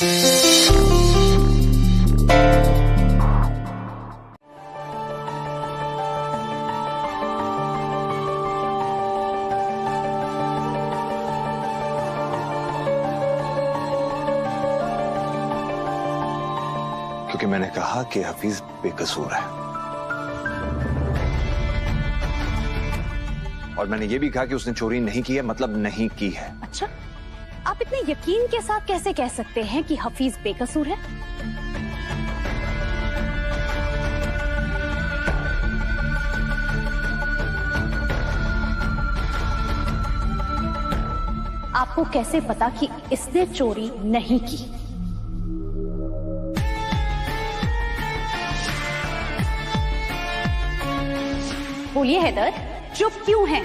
क्योंकि मैंने कहा कि हफीज बेकसूर है, और मैंने ये भी कहा कि उसने चोरी नहीं की है, मतलब नहीं की है। अच्छा, आप इतने यकीन के साथ कैसे कह सकते हैं कि हफीज बेकसूर है? आपको कैसे पता कि इसने चोरी नहीं की? बोलिए हैदर, चुप क्यों हैं?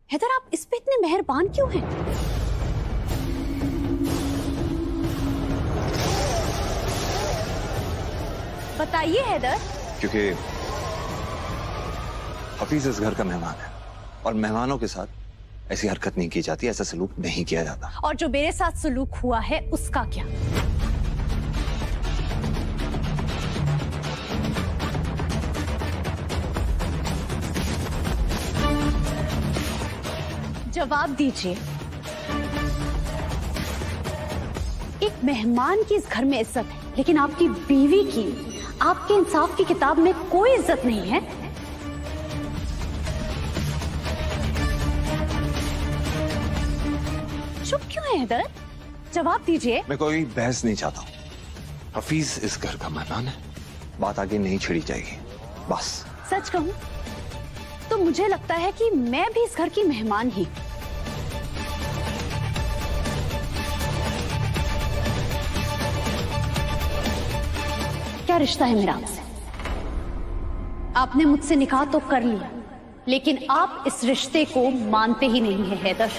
हैदर, आप इस पे इतने मेहरबान क्यों हैं? बताइए हैदर। क्योंकि हफीज इस घर का मेहमान है, और मेहमानों के साथ ऐसी हरकत नहीं की जाती, ऐसा सलूक नहीं किया जाता। और जो मेरे साथ सलूक हुआ है उसका क्या? जवाब दीजिए। एक मेहमान की इस घर में इज्जत है, लेकिन आपकी बीवी की, आपके इंसाफ की किताब में कोई इज्जत नहीं है। चुप क्यों है हैदर? जवाब दीजिए। मैं कोई बहस नहीं चाहता हूँ। हफीज इस घर का मेहमान है, बात आगे नहीं छिड़ी जाएगी, बस। सच कहूं तो मुझे लगता है कि मैं भी इस घर की मेहमान ही। क्या रिश्ता है मेरा आपसे? आपने मुझसे निकाह तो कर लिया, लेकिन आप इस रिश्ते को मानते ही नहीं है हैदर।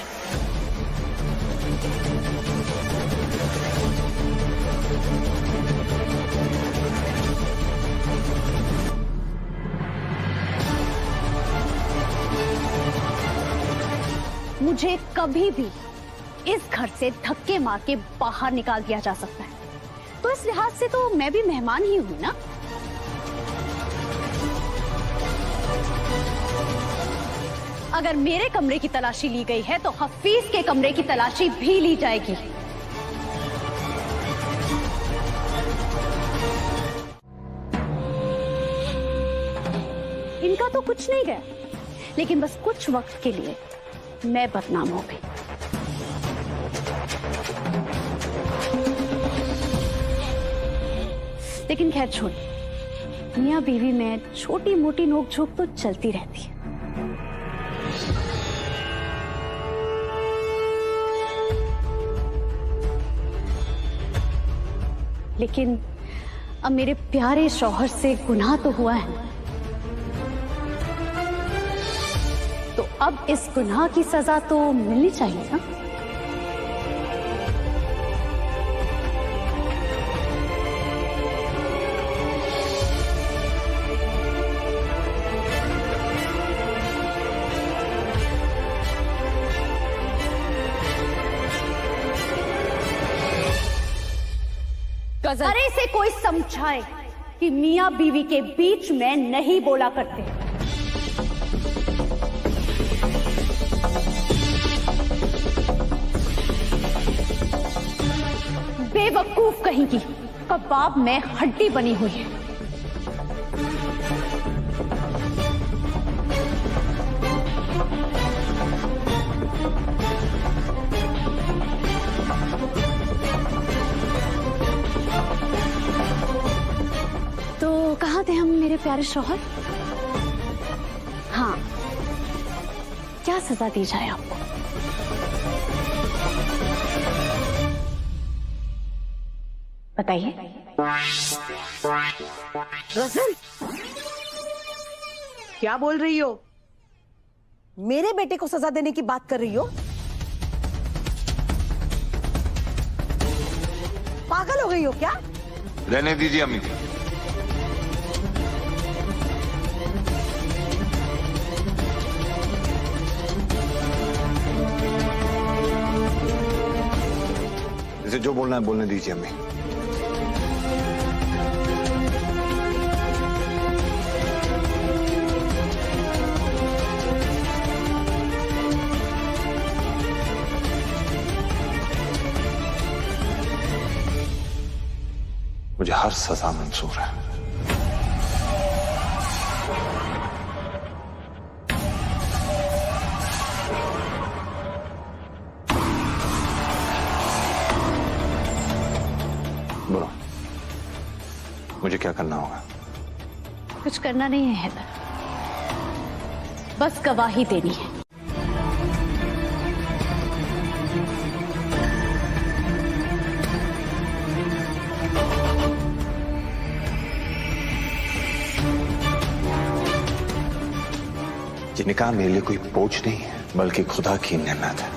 मुझे कभी भी इस घर से धक्के मार के बाहर निकाल दिया जा सकता है, तो इस लिहाज से तो मैं भी मेहमान ही हूं ना। अगर मेरे कमरे की तलाशी ली गई है तो हफीज के कमरे की तलाशी भी ली जाएगी। इनका तो कुछ नहीं गया, लेकिन बस कुछ वक्त के लिए मैं बदनाम हो गई। लेकिन खैर छोड़िए, मियां बीवी में छोटी मोटी नोकझोंक तो चलती रहती है। लेकिन अब मेरे प्यारे शौहर से गुनाह तो हुआ है, तो अब इस गुनाह की सजा तो मिलनी चाहिए ना। अरे से कोई समझाए कि मियां बीवी के बीच में नहीं बोला करते। बेवकूफ कहीं की, कबाब में हड्डी बनी हुई है। तो कहाँ थे हम मेरे प्यारे शौहर? हाँ, क्या सजा दी जाए आपको? बताइए। गजल, क्या बोल रही हो? मेरे बेटे को सजा देने की बात कर रही हो? हो गई हो क्या? रहने दीजिए अम्मी जी। इसे जो बोलना है बोलने दीजिए अम्मी। मुझे हर सजा मंजूर है। बोलो, मुझे क्या करना होगा? कुछ करना नहीं है हैदर, बस गवाही देनी है। ये निकाह मेरे लिए कोई बोझ नहीं है, बल्कि खुदा की नेमत है।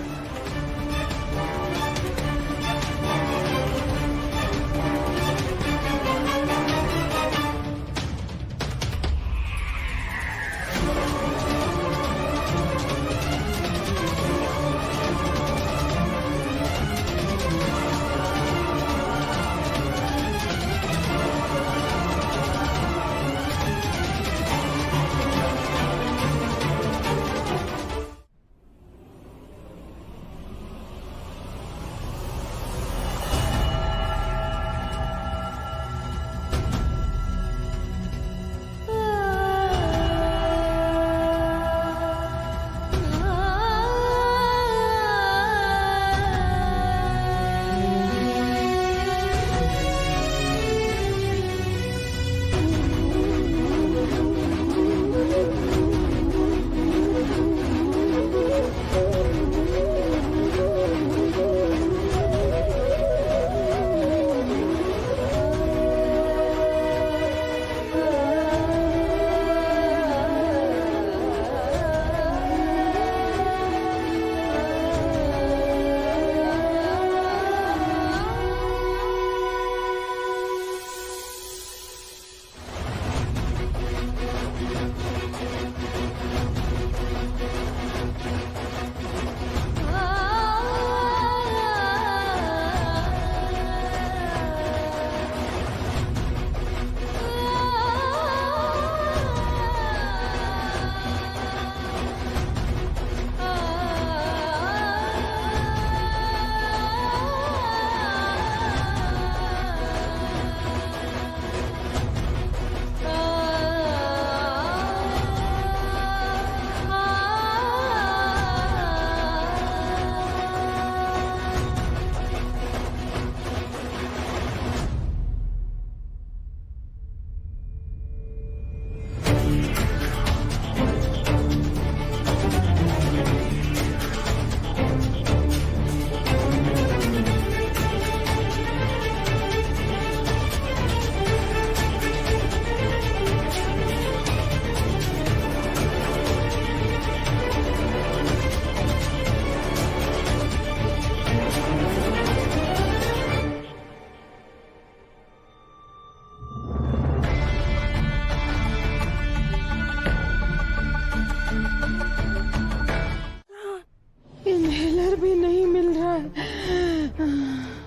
भी नहीं मिल रहा है।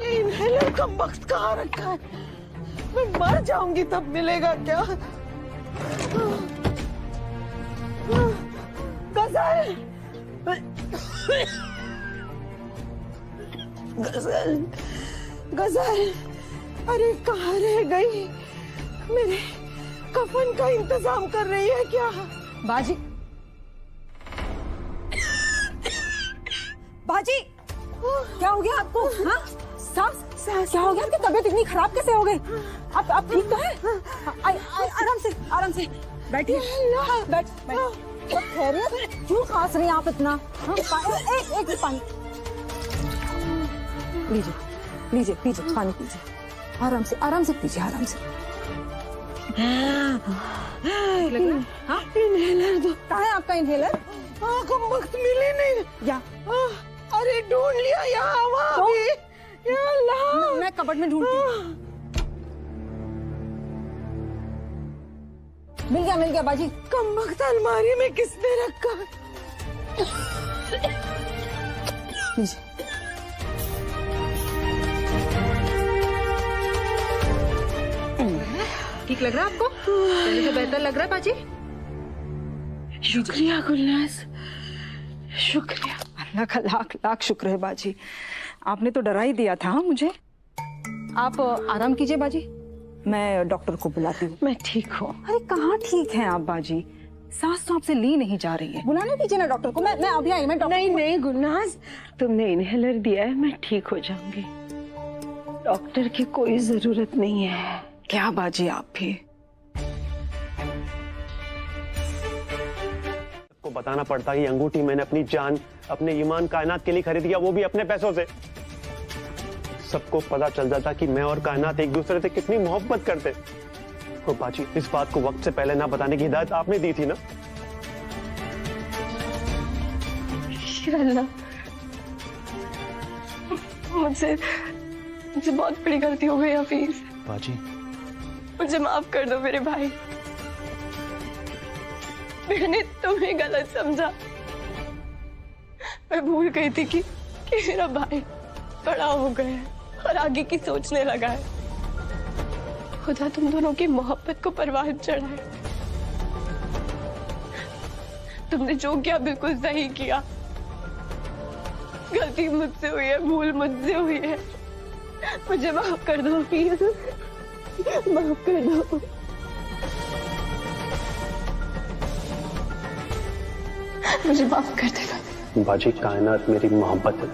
ये इनहेलर का वक्त कहाँ रखा है? मैं मर जाऊंगी तब मिलेगा क्या? गजल, गजल, गजल, अरे कहाँ रह गई? मेरे कफन का इंतजाम कर रही है क्या? बाजी, बाजी, क्या हो गया आपको? हाँ? सास, क्या हो गया? आपकी तबीयत इतनी खराब कैसे हो गई? आप ठीक तो हैं? आराम से बैठिए। बैठ। खैरियत? क्यों खांस रही हैं आप इतना? एक पानी लीजिए, पानी पीजिए। आराम से पीजिए, आराम से। इनहेलर दो। कहाँ है आपका इनहेलर? वक्त मिले नहीं। या अरे ढूंढ लिया यहाँ वहाँ भी। या अल्लाह। मैं कबर्ड में ढूंढती हूँ। मिल गया बाजी। कमबख्त अलमारी में किसने रखा? लीजिए। ठीक लग रहा है आपको? पहले से बेहतर लग रहा है बाजी? शुक्रिया गुलनाज, शुक्रिया। अल्लाह का लाख लाख शुक्र है बाजी, आपने तो डरा ही दिया था मुझे। आप आराम कीजिए बाजी, मैं डॉक्टर को बुलाती हूँ। मैं ठीक हूँ। अरे कहाँ ठीक है आप बाजी, सांस तो आपसे ली नहीं जा रही है। बुलाने दीजिए ना डॉक्टर को। मैं अभी आई। मैं डॉक्टर नहीं गुलनाज, तुमने इनहेलर दिया है, मैं ठीक हो जाऊंगी। डॉक्टर की कोई जरूरत नहीं है। क्या बाजी आप भी। को बताना पड़ता कि अंगूठी मैंने अपनी जान, अपने ईमान, कायनात के लिए खरीदी है, वो भी अपने पैसों से। सबको पता चल जाता कि मैं और कायनात एक दूसरे से कितनी मोहब्बत करते। तो बाजी, इस बात को वक्त से पहले ना बताने की हिदायत आपने दी थी ना। अल्लाह, मुझसे बहुत बड़ी गलती हो गई हफीज। बाजी, मुझे माफ कर दो मेरे भाई, मैंने तुम्हें गलत समझा। मैं भूल गई थी कि मेरा भाई बड़ा हो गया है और आगे की सोचने लगा है। खुदा तुम दोनों की मोहब्बत को परवान चढ़ाए। तुमने जो किया बिल्कुल सही किया। गलती मुझसे हुई है, भूल मुझसे हुई है। मुझे माफ कर दो प्लीज, माफ कर दो। मुझे माफ कर देना। बाजी, कायनात मेरी मोहब्बत है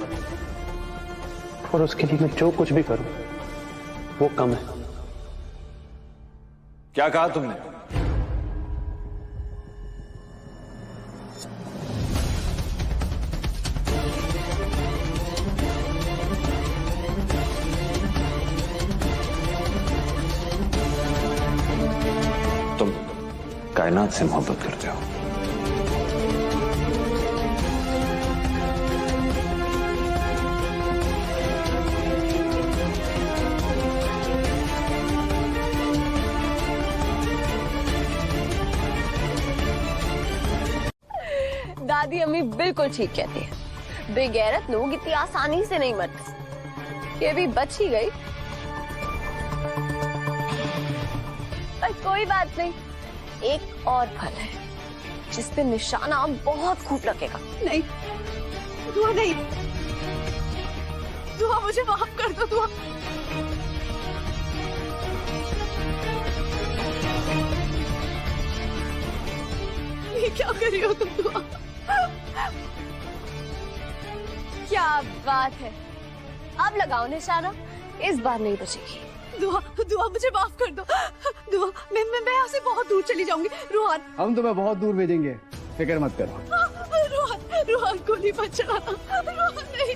और उसके लिए मैं जो कुछ भी करूं वो कम है। क्या कहा तुमने? तुम कायनात से मोहब्बत करते हो? दादी अम्मी बिल्कुल ठीक कहती है, बेगैरत लोग इतनी आसानी से नहीं मरते। ये भी बच ही गई, पर कोई बात नहीं, एक और फल है जिस पे निशाना बहुत खूब लगेगा। नहीं दुआ, नहीं दुआ, मुझे माफ कर दो दुआ। ये क्या कर रही हो तुम दुआ? क्या बात है, अब लगाओ निशाना, इस बार नहीं बचेगी। दुआ दुआ, मुझे माफ कर दो दुआ। मैं यहाँ से बहुत दूर चली जाऊंगी। रोहन, हम तुम्हें बहुत दूर भेजेंगे, फिक्र मत करो। रोहन गोली मत चलाना। रोहन नहीं।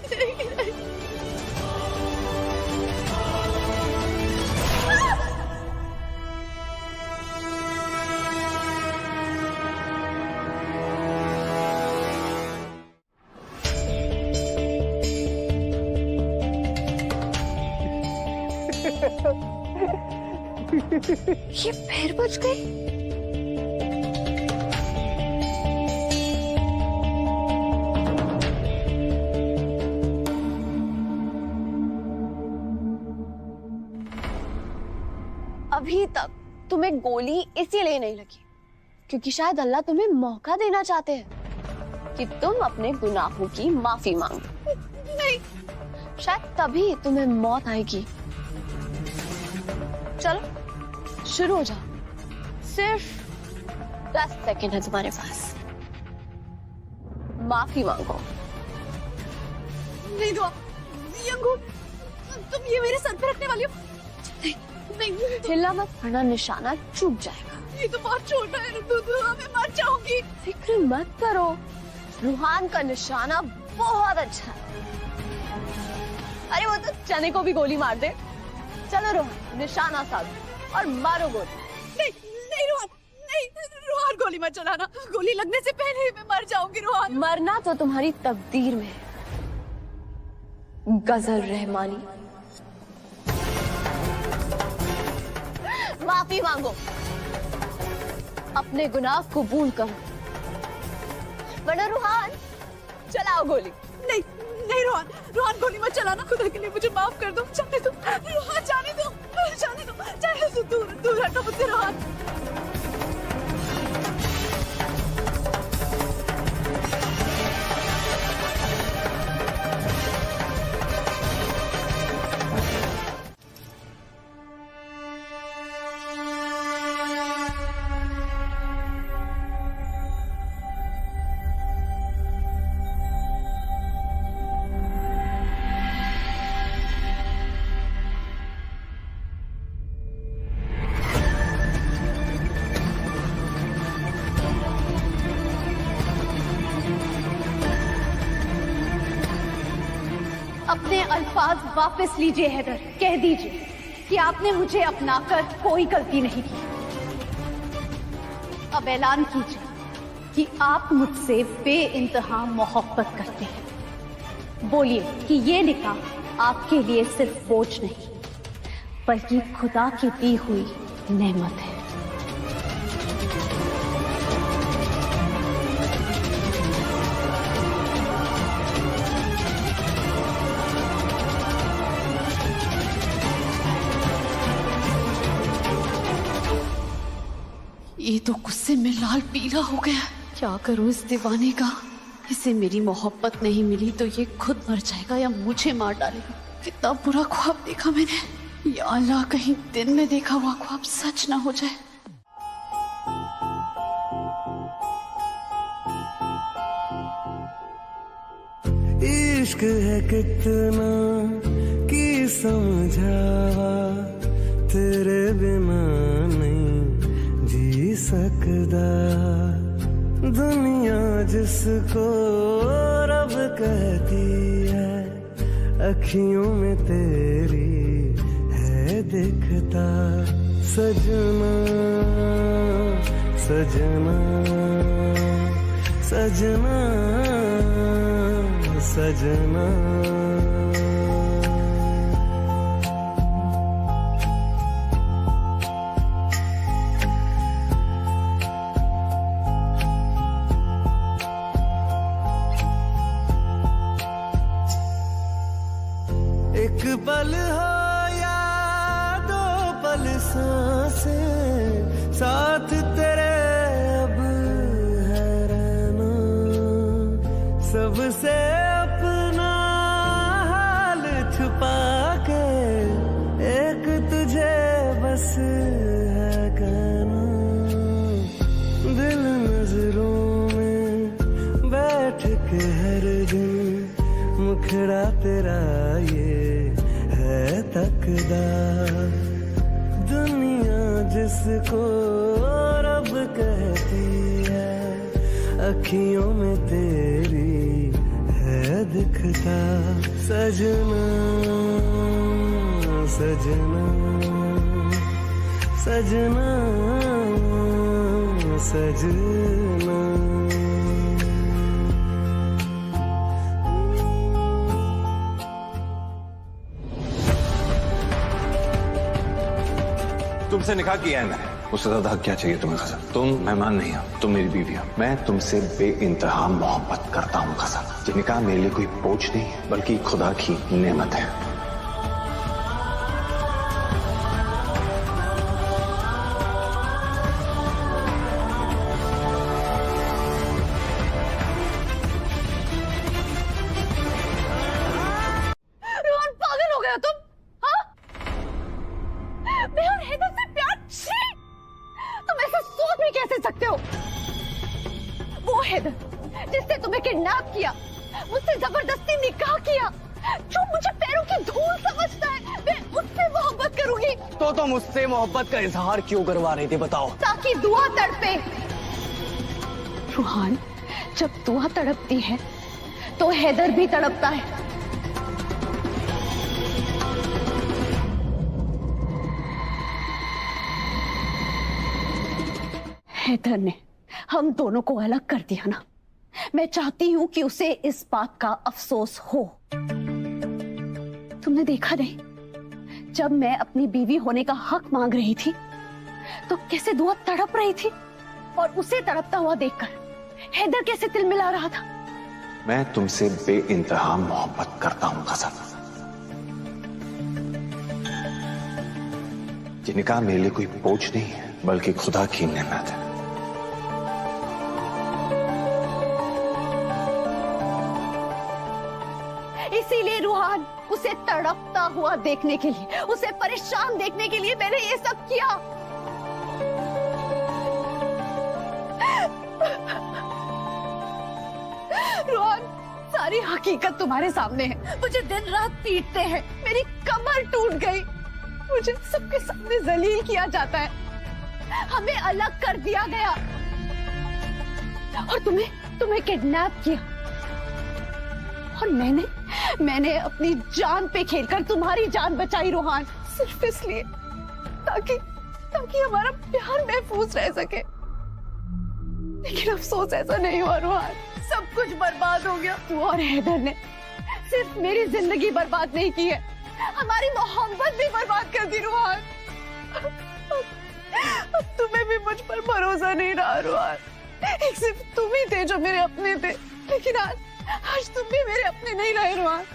ये फिर बच गई। अभी तक तुम्हें गोली इसीलिए नहीं लगी क्योंकि शायद अल्लाह तुम्हें मौका देना चाहते हैं कि तुम अपने गुनाहों की माफी मांगो। नहीं, शायद तभी तुम्हें मौत आएगी। चलो शुरू हो जाओ, सिर्फ 10 सेकंड है तुम्हारे पास, माफी मांगो। नहीं दुआ, ये अंगूर तुम ये मेरे सर पे रखने वाली हो? नहीं, हिला मत वरना निशाना चूक जाएगा। ये तो बहुत छोटा है, दुआ मैं मर जाऊंगी। फिक्र मत करो, रूहान का निशाना बहुत अच्छा है। अरे वो तो चने को भी गोली मार दे। चलो रोहन, निशाना साधो और मारो गोली। नहीं रोहन, नहीं रोहन, गोली मत चलाना। गोली लगने से पहले ही मैं मर जाऊंगी रोहन। मरना तो तुम्हारी तकदीर में है। गजल रहमानी। माफी मांगो, अपने गुनाह कबूल करो, वरना रूहान चलाओ गोली। नहीं नहीं रोहन, रोहन गोली मत चलाना, खुदा के लिए मुझे माफ कर दो, जाने दो रोहन, जाने दो, जाने दो, जाने दो, दूर दूर हटो मुझसे रोहन। अपने अल्फाज वापस लीजिए हैदर, कह दीजिए कि आपने मुझे अपनाकर कोई गलती नहीं की। अब ऐलान कीजिए कि आप मुझसे बेइंतहा मोहब्बत करते हैं। बोलिए कि ये निकाह आपके लिए सिर्फ बोझ नहीं बल्कि खुदा की दी हुई नेमत है। ये तो गुस्से में लाल पीला हो गया। क्या करूं इस दीवाने का? इसे मेरी मोहब्बत नहीं मिली तो ये खुद मर जाएगा या मुझे मार डालेगा। कितना बुरा ख्वाब देखा मैंने। या अल्लाह, कहीं दिन में देखा हुआ ख्वाब सच ना हो जाए। इश्क है कितना की समझावा, तेरे बिना नहीं जी सकदा। दुनिया जिसको रब कहती है, अखियों में तेरी है दिखता। सजना सजना सजना सजना। एक पल हो या दो पल सांसें, साथ तेरे अब है रहना। सबसे अपना हाल छुपा के एक तुझे बस है कहना। दिल नजरों में बैठ के हर दिन मुखड़ा तेरा ये है तकदा। दुनिया जिसको रब कहती है, अखियों में तेरी है दिखता। सजना सजना सजना सजना। तुमसे निकाह किया है मैंने, उससे ज्यादा हक क्या चाहिए तुम्हें कसम? तुम मेहमान नहीं हो, तुम मेरी बीवी हो। मैं तुमसे बेइंतहा मोहब्बत करता हूँ कसम। ये निकाह मेरे लिए कोई बोझ नहीं बल्कि खुदा की नेमत है। रोहन, पागल हो गया तुम? हाँ, मैं और हैदर से प्यार? छी! तुम ऐसे सोच भी कैसे सकते हो? वो हैदर जिसने तुम्हें किडनैप किया, मुझसे जबरदस्ती निकाह किया, जो मुझे पैरों की धूल समझता है, मैं उससे मोहब्बत करूंगी। तो तुम उससे मोहब्बत का इजहार क्यों करवा रही थी बताओ? ताकि दुआ तड़पे। रूहान, जब दुआ तड़पती है तो हैदर भी तड़पता है। हैदर ने हम दोनों को अलग कर दिया ना। मैं चाहती हूं कि उसे इस बात का अफसोस हो। तुमने देखा नहीं, जब मैं अपनी बीवी होने का हक मांग रही थी तो कैसे दुआ तड़प रही थी और उसे तड़पता हुआ देखकर हैदर कैसे तिलमिला रहा था। मैं तुमसे बेइंतहा मोहब्बत करता हूं कसम। ये निकाह मेरे लिए कोई बोझ नहीं है बल्कि खुदा की नेमत है। इसीलिए रूहान, उसे तड़पता हुआ देखने के लिए, उसे परेशान देखने के लिए मैंने ये सब किया। रूहान, सारी हकीकत तुम्हारे सामने है। मुझे दिन रात पीटते हैं, मेरी कमर टूट गई, मुझे सबके सामने जलील किया जाता है, हमें अलग कर दिया गया और तुम्हें किडनैप किया। और मैंने अपनी जान पे खेलकर तुम्हारी जान बचाई रूहान, सिर्फ इसलिए ताकि हमारा प्यार महफूज रह सके। लेकिन अफसोस ऐसा नहीं हुआ रूहान, सब कुछ बर्बाद हो गया। तू और हैदर ने सिर्फ मेरी जिंदगी बर्बाद नहीं की है, हमारी मोहब्बत भी बर्बाद कर दी रूहान। अब तुम्हें भी मुझ पर भरोसा नहीं रहा रूहान। एक सिर्फ तुम ही थे जो मेरे अपने थे, लेकिन आज तुम भी मेरे अपने नहीं रहे रूहान,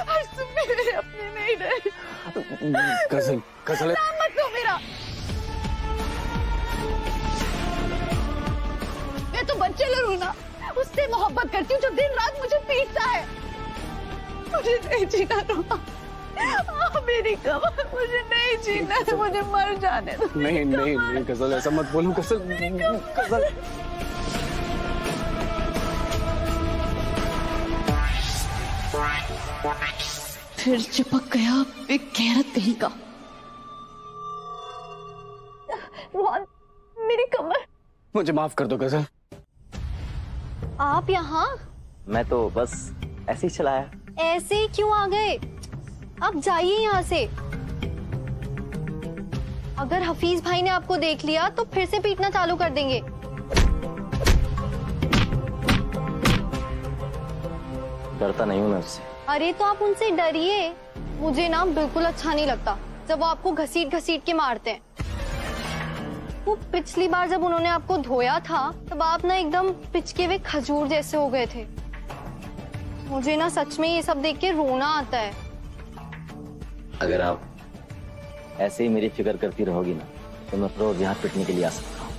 आज तुम भी मेरे अपने नहीं रहे। गजल नाम मत लो मेरा। मैं तो बच्चे लड़ू ना, उससे मोहब्बत करती हूँ जो दिन रात मुझे पीटता है। मुझे नहीं जीना रूहान, मेरी कमर, मुझे नहीं जीना है, मुझे मर जाने दो। नहीं गजल, ऐसा मत बोलो गजल। फिर चिपक गया बेगैरत कहीं का। रूहान, मेरी कमर। मुझे माफ कर दो गजल। आप यहाँ? मैं तो बस ऐसे ही चलाया। ऐसे ही क्यों आ गए? आप जाइए यहाँ से। अगर हफीज भाई ने आपको देख लिया तो फिर से पीटना चालू कर देंगे। डरता नहीं हूँ मैं उससे। अरे तो आप उनसे डरिए। मुझे ना बिल्कुल अच्छा नहीं लगता जब वो आपको घसीट घसीट के मारते हैं। वो पिछली बार जब उन्होंने आपको धोया था तब आप ना एकदम पिचके हुए खजूर जैसे हो गए थे। मुझे ना सच में ये सब देख के रोना आता है। अगर आप ऐसे ही मेरी फिक्र करती रहोगी ना तो मैं रोज यहाँ पिटने के लिए आ सकता हूँ।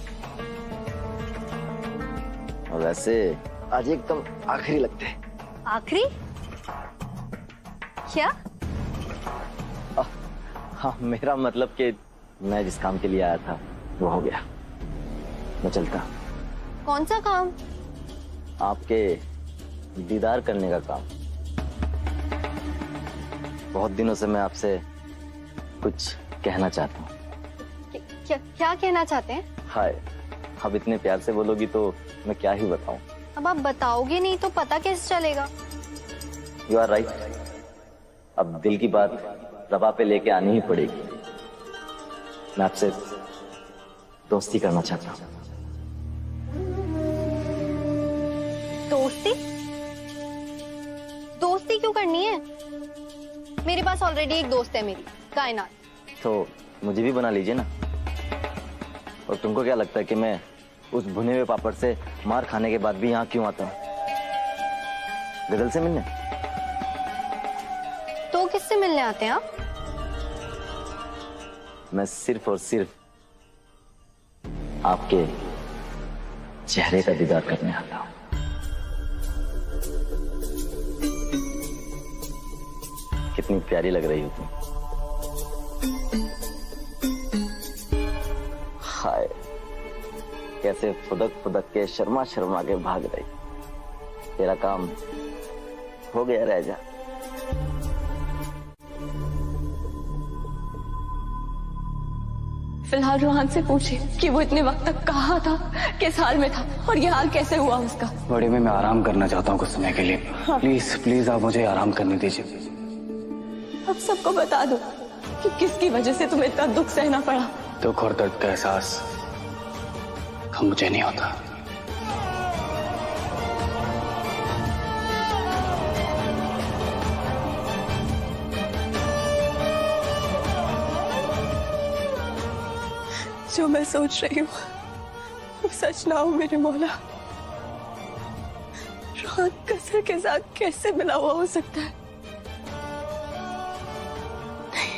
और वैसे आज एकदम आखिरी लगते हैं। आखिरी? क्या? हाँ, मेरा मतलब कि मैं जिस काम के लिए आया था वो हो गया। मैं चलता। कौन सा काम? आपके दीदार करने का काम। बहुत दिनों से मैं आपसे कुछ कहना चाहता हूँ। क्या कहना चाहते हैं? हाय, अब इतने प्यार से बोलोगी तो मैं क्या ही बताऊं। अब आप बताओगे नहीं तो पता कैसे चलेगा? You are right. अब दिल की बात रवा पे लेके आनी ही पड़ेगी। मैं आपसे दोस्ती करना चाहता हूँ। दोस्ती? दोस्ती क्यों करनी है? मेरे पास ऑलरेडी एक दोस्त है, मेरी कायनात। तो मुझे भी बना लीजिए ना। और तुमको क्या लगता है कि मैं उस भुने हुए पापड़ से मार खाने के बाद भी यहाँ क्यों आता हूँ? गजल से मिलने? तो किससे मिलने आते हैं आप? मैं सिर्फ और सिर्फ आपके चेहरे का दीदार करने आता हूँ। कितनी प्यारी लग रही हो तुम। हाय, कैसे फुदक फुदक के शर्मा शर्मा के भाग रही। तेरा काम हो गया, रह जा। फिलहाल रूहान से पूछे कि वो इतने वक्त तक कहाँ था, किस हाल में था और ये हाल कैसे हुआ उसका। बड़े में मैं आराम करना चाहता हूँ कुछ समय के लिए। प्लीज प्लीज आप मुझे आराम करने दीजिए। अब सबको बता दो कि किसकी वजह से तुम्हें इतना दुख सहना पड़ा। दुख और दर्द का एहसास हम मुझे नहीं होता। जो मैं सोच रही हूँ वो सच ना हो मेरे मौला। रोहन कसर के साथ कैसे मिला हुआ हो सकता है? नहीं,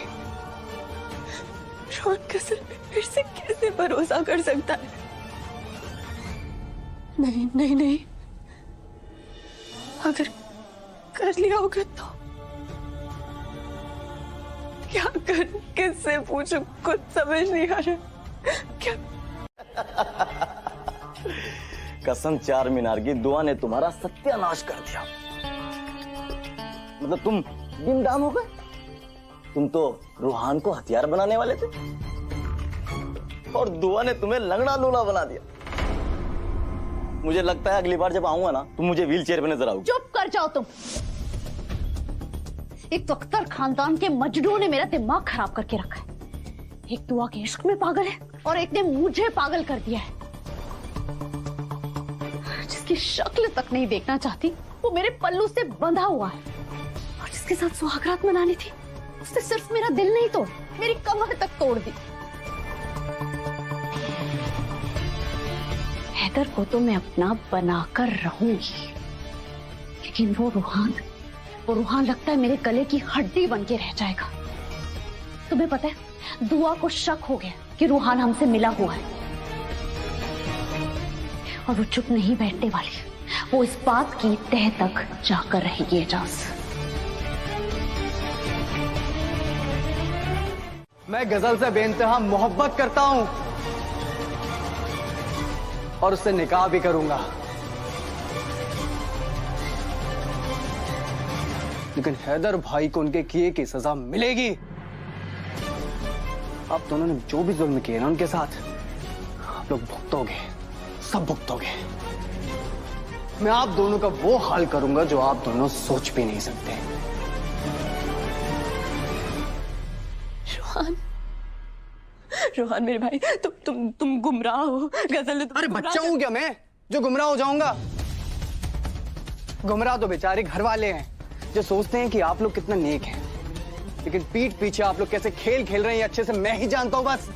रोहन कसर पे फिर से कैसे भरोसा कर सकता है? नहीं नहीं नहीं, अगर कर लिया होगा तो क्या कर, किससे पूछूं, कुछ समझ नहीं आ रहा। क्या कसम 4 मीनार की दुआ ने तुम्हारा सत्यानाश कर दिया। मतलब तुम गुमनाम हो गए। तुम तो रूहान को हथियार बनाने वाले थे और दुआ ने तुम्हें लंगड़ा लूला बना दिया। मुझे लगता है अगली बार जब आऊंगा ना तुम मुझे व्हील चेयर पे नजर आओगे। चुप कर जाओ तुम। एक तो अख्तर खानदान के मजनू ने मेरा दिमाग खराब करके रखा है। एक दुआ के इश्क में पागल है और एक ने मुझे पागल कर दिया है। जिसकी शक्ल तक नहीं देखना चाहती वो मेरे पल्लू से बंधा हुआ है, और जिसके साथ सुहागरात मनानी थी उसने सिर्फ मेरा दिल नहीं तोड़, मेरी कमर तक तोड़ दी। हैदर को तो मैं अपना बनाकर रहूंगी, लेकिन वो रूहान लगता है मेरे गले की हड्डी बन के रह जाएगा। तुम्हें पता है, दुआ को शक हो गया कि रूहान हमसे मिला हुआ है, और वो चुप नहीं बैठने वाली। वो इस बात की तह तक जाकर रहेगी। एजाज, मैं गजल से बेइंतहा मोहब्बत करता हूं और उससे निकाह भी करूंगा, लेकिन हैदर भाई को उनके किए की सजा मिलेगी। आप दोनों ने जो भी जुल्म किए ना उनके साथ, आप लोग भुगतोगे, सब भुगतोगे। मैं आप दोनों का वो हाल करूंगा जो आप दोनों सोच भी नहीं सकते। रोहन मेरे भाई, तुम गुमराह हो। गजल ने अरे बच्चा हूं क्या मैं जो गुमराह हो जाऊंगा? गुमराह तो बेचारे घर वाले हैं जो सोचते हैं कि आप लोग कितना नेक हैं, लेकिन पीठ पीछे आप लोग कैसे खेल खेल रहे हैं अच्छे से मैं ही जानता हूं। बस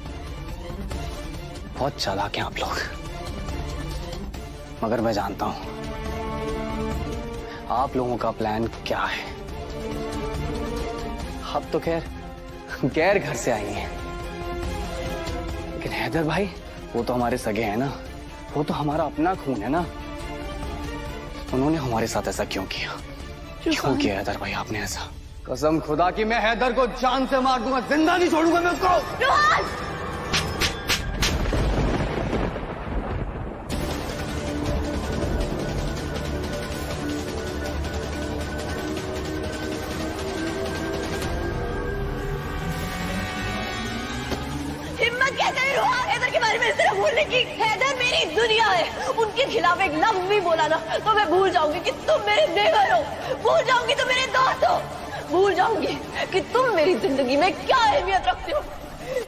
बहुत चालाक हैं आप लोग, मगर मैं जानता हूं आप लोगों का प्लान क्या है। अब तो खैर गैर घर से आई हैं, लेकिन हैदर भाई वो तो हमारे सगे हैं ना, वो तो हमारा अपना खून है ना। उन्होंने हमारे साथ ऐसा क्यों किया? क्यों किया हैदर भाई आपने ऐसा? कसम खुदा की मैं हैदर को जान से मार दूंगा, जिंदा नहीं छोड़ूंगा मैं उसको। रोहन! हिम्मत कैसे है रोहन हैदर के बारे में इस तरह बोलने की? हैदर मेरी दुनिया है, उनके खिलाफ एक लफ्ज भी बोला ना तो मैं भूल जाऊंगी कि तुम मेरे देवर हो, भूल जाऊंगी तुम मेरे दोस्त हो, भूल जाऊंगी कि तुम मेरी जिंदगी में क्या अहमियत रखते हो।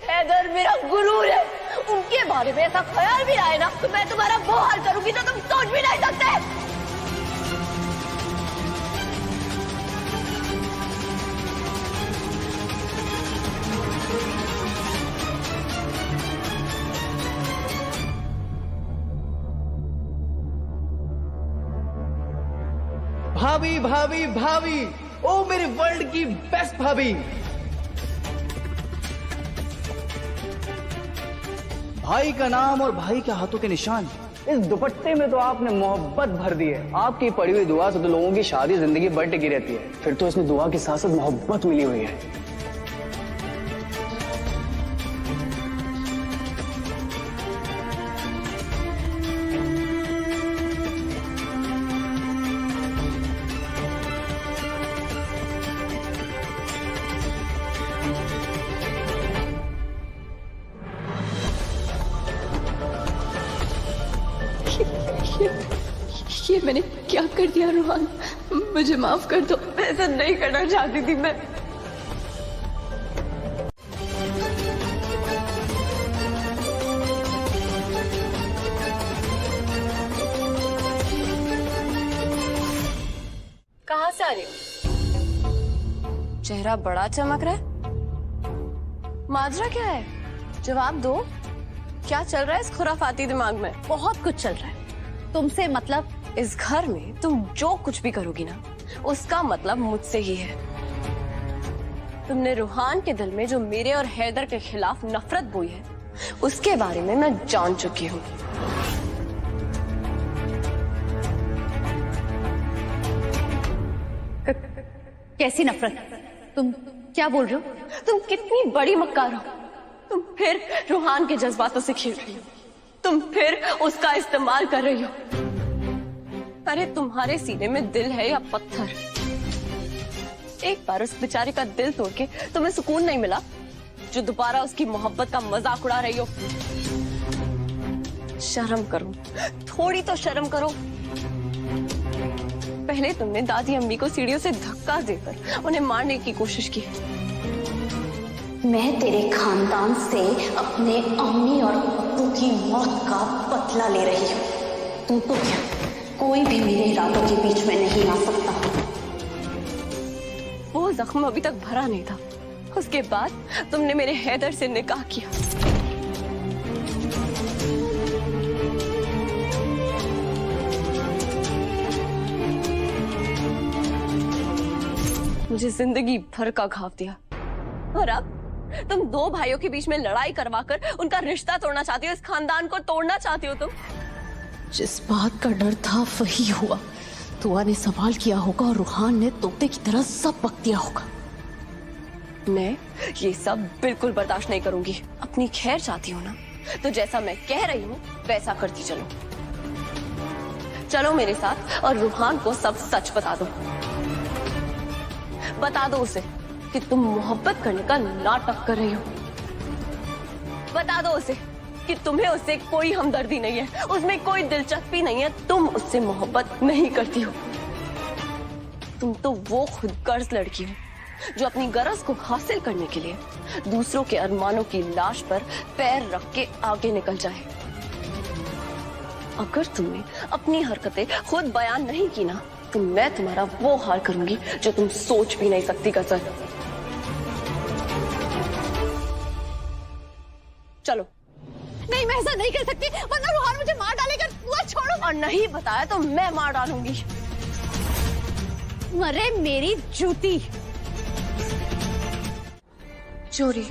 हैदर मेरा गुरूर है, उनके बारे में ऐसा ख्याल भी आए ना तो मैं तुम्हारा वो हाल करूंगी तो तुम सोच भी नहीं सकते। भाभी भाभी भाभी, ओ मेरे वर्ल्ड की बेस्ट भाभी। भाई का नाम और भाई के हाथों के निशान, इस दुपट्टे में तो आपने मोहब्बत भर दी है। आपकी पड़ी हुई दुआ से तो लोगों की शादी जिंदगी भर टिकी रहती है, फिर तो इसमें दुआ के साथ साथ मोहब्बत मिली हुई है। ये मैंने क्या कर दिया रोहन? मुझे माफ कर दो, ऐसा नहीं करना चाहती थी मैं। कहाँ से आ रही हो? चेहरा बड़ा चमक रहा है, माजरा क्या है? जवाब दो। क्या चल रहा है इस खुराफाती दिमाग में? बहुत कुछ चल रहा है। तुमसे मतलब? इस घर में तुम जो कुछ भी करोगी ना, उसका मतलब मुझसे ही है। तुमने रूहान के दिल में जो मेरे और हैदर के खिलाफ नफरत बोई है, उसके बारे में मैं जान चुकी हूँ। कैसी नफरत? तुम क्या बोल रहे हो? तुम कितनी बड़ी मक्कार हो। तुम फिर रूहान के जज्बातों से खेल रही हो। तुम फिर उसका इस्तेमाल कर रही हो। अरे तुम्हारे सीने में दिल है या पत्थर? एक बार उस बेचारे का दिल तोड़ के तुम्हें सुकून नहीं मिला, जो दोबारा उसकी मोहब्बत का मजाक उड़ा रही हो? शर्म करो, थोड़ी तो शर्म करो। पहले तुमने दादी अम्मी को सीढ़ियों से धक्का देकर उन्हें मारने की कोशिश की। मैं तेरे खानदान से अपने अम्मी और अब्बू की मौत का बदला ले रही हूँ। तू तो क्या, कोई भी मेरे इरादों के बीच में नहीं आ सकता। वो जख्म अभी तक भरा नहीं था, उसके बाद तुमने मेरे हैदर से निकाह किया। मुझे जिंदगी भर का घाव दिया, और अब तुम दो भाइयों के बीच में लड़ाई करवाकर उनका रिश्ता तोड़ना चाहती हो, इस खानदान को तोड़ना चाहती हो तुम। जिस बात का डर था वही हुआ। तुआ ने सवाल किया होगा और रूहान ने तोते की तरह सब बक दिया होगा। मैं ये सब बिल्कुल बर्दाश्त नहीं करूंगी। अपनी खैर चाहती हो ना, तो जैसा मैं कह रही हूँ वैसा करती चलो। चलो मेरे साथ और रूहान को सब सच बता दो। बता दो उसे कि तुम मोहब्बत करने का नाटक कर रही हो। बता दो उसे कि तुम्हें उससे कोई हमदर्दी नहीं है, उसमें कोई दिलचस्पी नहीं है, तुम उससे मोहब्बत नहीं करती हो। तुम तो वो खुदगर्ज लड़की हो जो अपनी गरज को हासिल करने के लिए दूसरों के अरमानों की लाश पर पैर रख के आगे निकल जाए। अगर तुमने अपनी हरकतें खुद बयान नहीं की ना, तो मैं तुम्हारा वो हाल करूंगी जो तुम सोच भी नहीं सकती। गजल, चलो। नहीं, मैं ऐसा नहीं कर सकती, वरना रूहान मुझे मार डालेगा। तुआ छोड़ो। और नहीं बताया तो मैं मार डालूंगी। मरे मेरी जूती। चोरी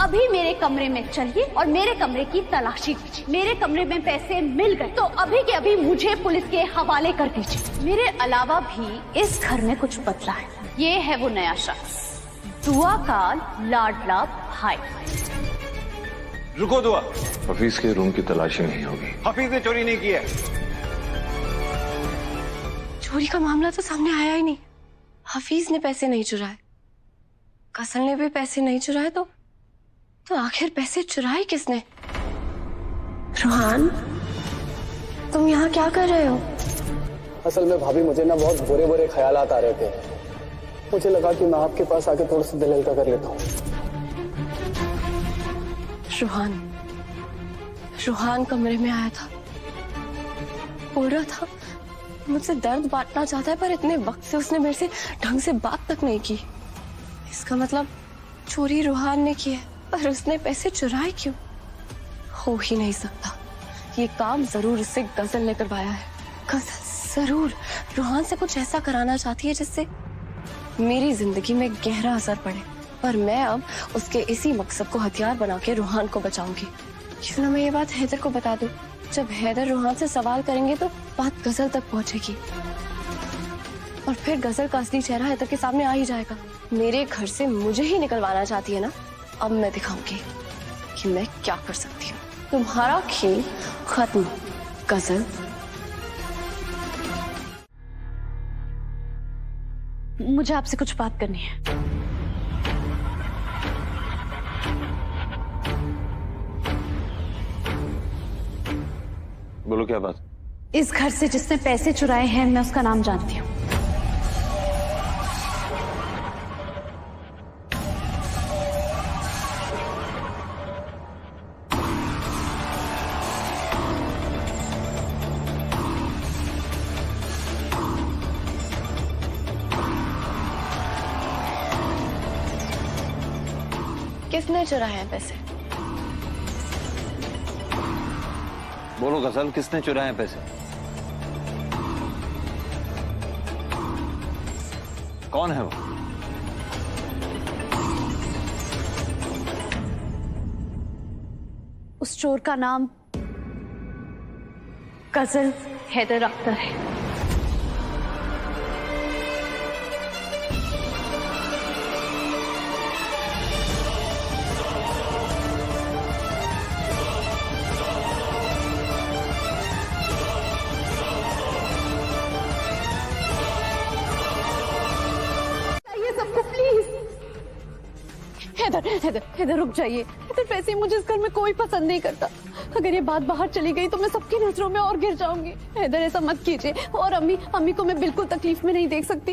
अभी मेरे कमरे में चलिए और मेरे कमरे की तलाशी कीजिए। मेरे कमरे में पैसे मिल गए तो अभी के अभी मुझे पुलिस के हवाले कर दीजिए। मेरे अलावा भी इस घर में कुछ बदला है। ये है वो नया शख्स, दुआ का लाडला भाई। रुको दुआ, हफीज के रूम की तलाशी नहीं होगी। हफीज ने चोरी नहीं की है। चोरी का मामला तो सामने आया ही नहीं। हफीज ने पैसे नहीं चुराए, कसल ने भी पैसे नहीं चुराए, तो आखिर पैसे चुराए किसने? रूहान, तुम यहाँ क्या कर रहे हो? असल में भाभी मुझे ना बहुत बुरे बुरे ख्यालात आ रहे थे। मुझे लगा कि मैं आपके पास आके थोड़ा सा दिल हल्का कर लेता हूँ। रूहान कमरे में आया था, बोल रहा था मुझसे दर्द बांटना चाहता है, पर इतने वक्त से उसने मेरे से ढंग से बात तक नहीं की। इसका मतलब चोरी रूहान ने की है, पर उसने पैसे चुराए क्यों? हो ही नहीं सकता। ये काम जरूर उससे गजल ने करवाया है। गजल जरूर रूहान से कुछ ऐसा कराना चाहती है जिससे मेरी जिंदगी में गहरा असर पड़े, पर मैं अब उसके इसी मकसद को हथियार बना के रूहान को बचाऊंगी। क्यों ना मैं ये बात हैदर को बता दूं। जब हैदर रूहान से सवाल करेंगे तो बात गजल तक पहुंचेगी और फिर गजल का असली चेहरा हैदर के सामने आ ही जाएगा। मेरे घर से मुझे ही निकलवाना चाहती है ना? अब मैं दिखाऊंगी कि मैं क्या कर सकती हूँ। तुम्हारा खेल खत्म गजल। मुझे आपसे कुछ बात करनी है। बोलो क्या बात? इस घर से जिसने पैसे चुराए हैं मैं उसका नाम जानती हूँ। किसने चुराए हैं पैसे? बोलो गजल, किसने चुराए पैसे? कौन है वो? उस चोर का नाम गजल हैदर अख्तर है। सबको प्लीज। हैदर हैदर हैदर रुक जाइए। हैदर वैसे मुझे इस घर में कोई पसंद नहीं करता। अगर ये बात बाहर चली गई तो मैं सबकी नजरों में और गिर जाऊंगी। हैदर ऐसा मत कीजिए। और अम्मी को मैं बिल्कुल तकलीफ में नहीं देख सकती।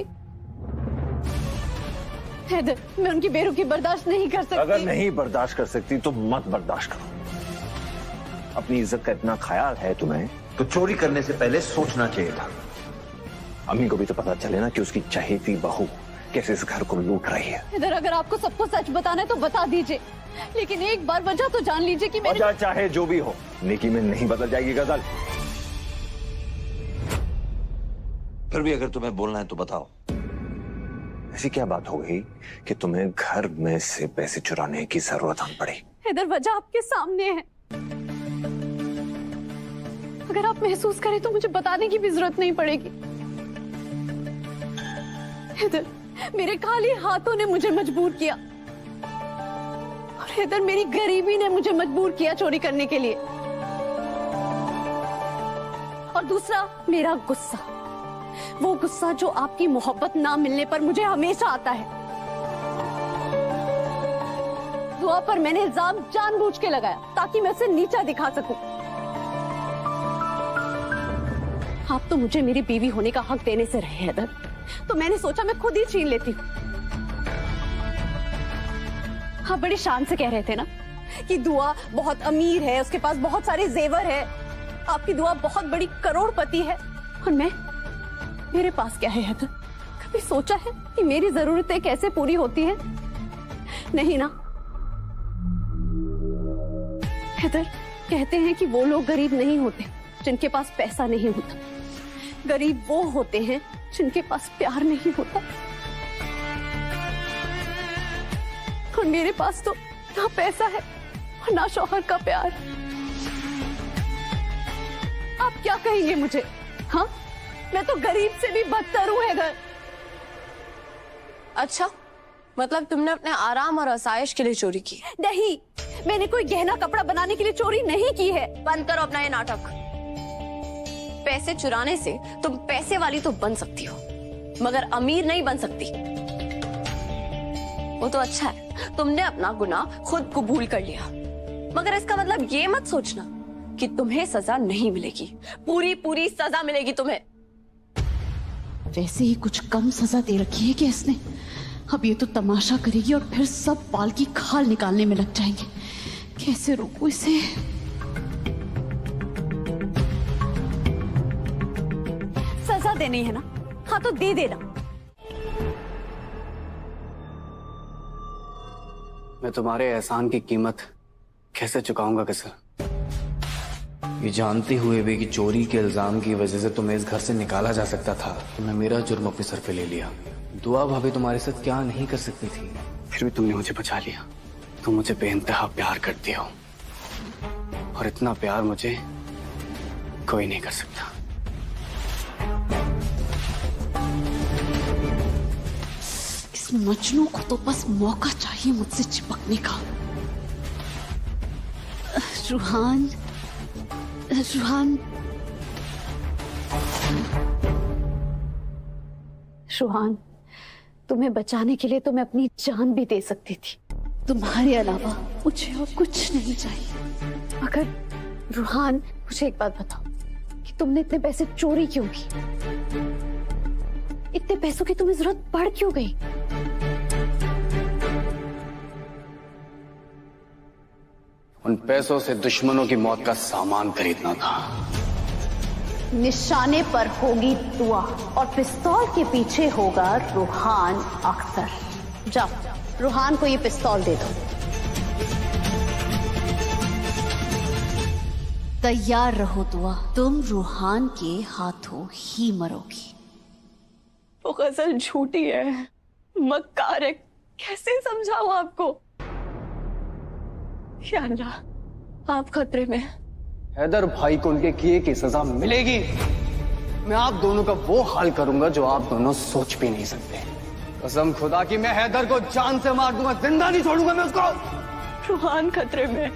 हैदर मैं उनकी बेरुखी बर्दाश्त नहीं कर सकती। अगर नहीं बर्दाश्त कर सकती तो मत बर्दाश्त करो। अपनी इज्जत का इतना ख्याल है तुम्हें तो चोरी करने से पहले सोचना चाहिए था। अम्मी को भी तो पता चले ना कि उसकी चहेती बहू कैसे इस घर को लूट रही है। इधर अगर आपको सबको सच बताना है तो बता दीजिए, लेकिन एक बार वजह तो जान लीजिए कि मेरे... वजह चाहे जो भी हो, नेकी में नहीं बदल जाएगी गजल। फिर भी अगर तुम्हें बोलना है तो बताओ, ऐसी क्या बात हो गई कि तुम्हें घर में से पैसे चुराने की जरूरत आन पड़ी? इधर वजह आपके सामने है। अगर आप महसूस करें तो मुझे बताने की भी जरूरत नहीं पड़ेगी। इधर मेरे खाली हाथों ने मुझे मजबूर किया, और इधर मेरी गरीबी ने मुझे मजबूर किया चोरी करने के लिए। और दूसरा मेरा गुस्सा, वो गुस्सा जो आपकी मोहब्बत ना मिलने पर मुझे हमेशा आता है। दुआ पर मैंने इल्जाम जानबूझ के लगाया ताकि मैं उसे नीचा दिखा सकूं। आप तो मुझे मेरी बीवी होने का हक देने से रहे हैदर, तो मैंने सोचा मैं खुद ही छीन लेती हूँ। आप बड़ी शान से कह रहे थे ना कि दुआ बहुत अमीर है, उसके पास बहुत सारे जेवर है, आपकी दुआ बहुत बड़ी करोड़पति है, और मेरे पास क्या है हैदर? कभी सोचा है कि मेरी जरूरतें कैसे पूरी होती हैं? नहीं ना। हैदर, कहते हैं कि वो लोग गरीब नहीं होते जिनके पास पैसा नहीं होता, गरीब वो होते हैं जिनके पास प्यार नहीं होता। और मेरे पास तो ना पैसा है और ना शौहर का प्यार। आप क्या कहेंगे मुझे? हाँ, मैं तो गरीब से भी बदतर हूँ हैदर। अच्छा, मतलब तुमने अपने आराम और आसाइश के लिए चोरी की? नहीं, मैंने कोई गहना कपड़ा बनाने के लिए चोरी नहीं की है। बंद करो अपना ये नाटक। पैसे चुराने से तुम पैसे वाली तो बन सकती हो, मगर अमीर नहीं बन सकती। वो तो अच्छा है, तुमने अपना गुनाह खुद कबूल कर लिया, मगर इसका मतलब ये मत सोचना कि तुम्हें सजा नहीं मिलेगी। पूरी पूरी सजा मिलेगी तुम्हें। वैसे ही कुछ कम सजा दे रखी है कि इसने। अब ये तो तमाशा करेगी और फिर सब बाल की खाल निकालने में लग जाएंगे। कैसे रोकूं इसे? सजा देनी है ना, हाँ तो दे देना। मैं तुम्हारे एहसान की कीमत कैसे चुकाऊंगा गजल? ये जानते हुए भी कि चोरी के इल्जाम की वजह से तुम्हें इस घर से निकाला जा सकता था, तुमने मेरा जुर्म अपने सर पे ले लिया। दुआ भाभी तुम्हारे साथ क्या नहीं कर सकती थी, फिर भी तुमने मुझे बचा लिया। तुम मुझे बेइंतहा प्यार करती हो, और इतना प्यार मुझे कोई नहीं कर सकता। इस मजनू को तो बस मौका चाहिए मुझसे चिपकने का। रूहान, रूहान, रूहान, तुम्हें बचाने के लिए तो मैं अपनी जान भी दे सकती थी। तुम्हारे अलावा मुझे और कुछ नहीं चाहिए। अगर रूहान, मुझे एक बात बताओ कि तुमने इतने पैसे चोरी क्यों की? इतने पैसों की तुम्हें जरूरत पड़ क्यों गई? उन पैसों से दुश्मनों की मौत का सामान खरीदना था। निशाने पर होगी दुआ और पिस्तौल के पीछे होगा रूहान अख्तर। जाओ, रूहान को ये पिस्तौल दे दो। तैयार रहो दुआ, तुम रूहान के हाथों ही मरोगी। वो गजल झूठी है, मक्कार है, कैसे समझाऊं आपको? या अल्लाह, आप खतरे में। हैदर भाई को उनके किए की सजा मिलेगी। मैं आप दोनों का वो हाल करूंगा जो आप दोनों सोच भी नहीं सकते। कसम खुदा की मैं हैदर को जान से मार दूंगा, जिंदा नहीं छोड़ूंगा मैं उसको। रूहान खतरे में।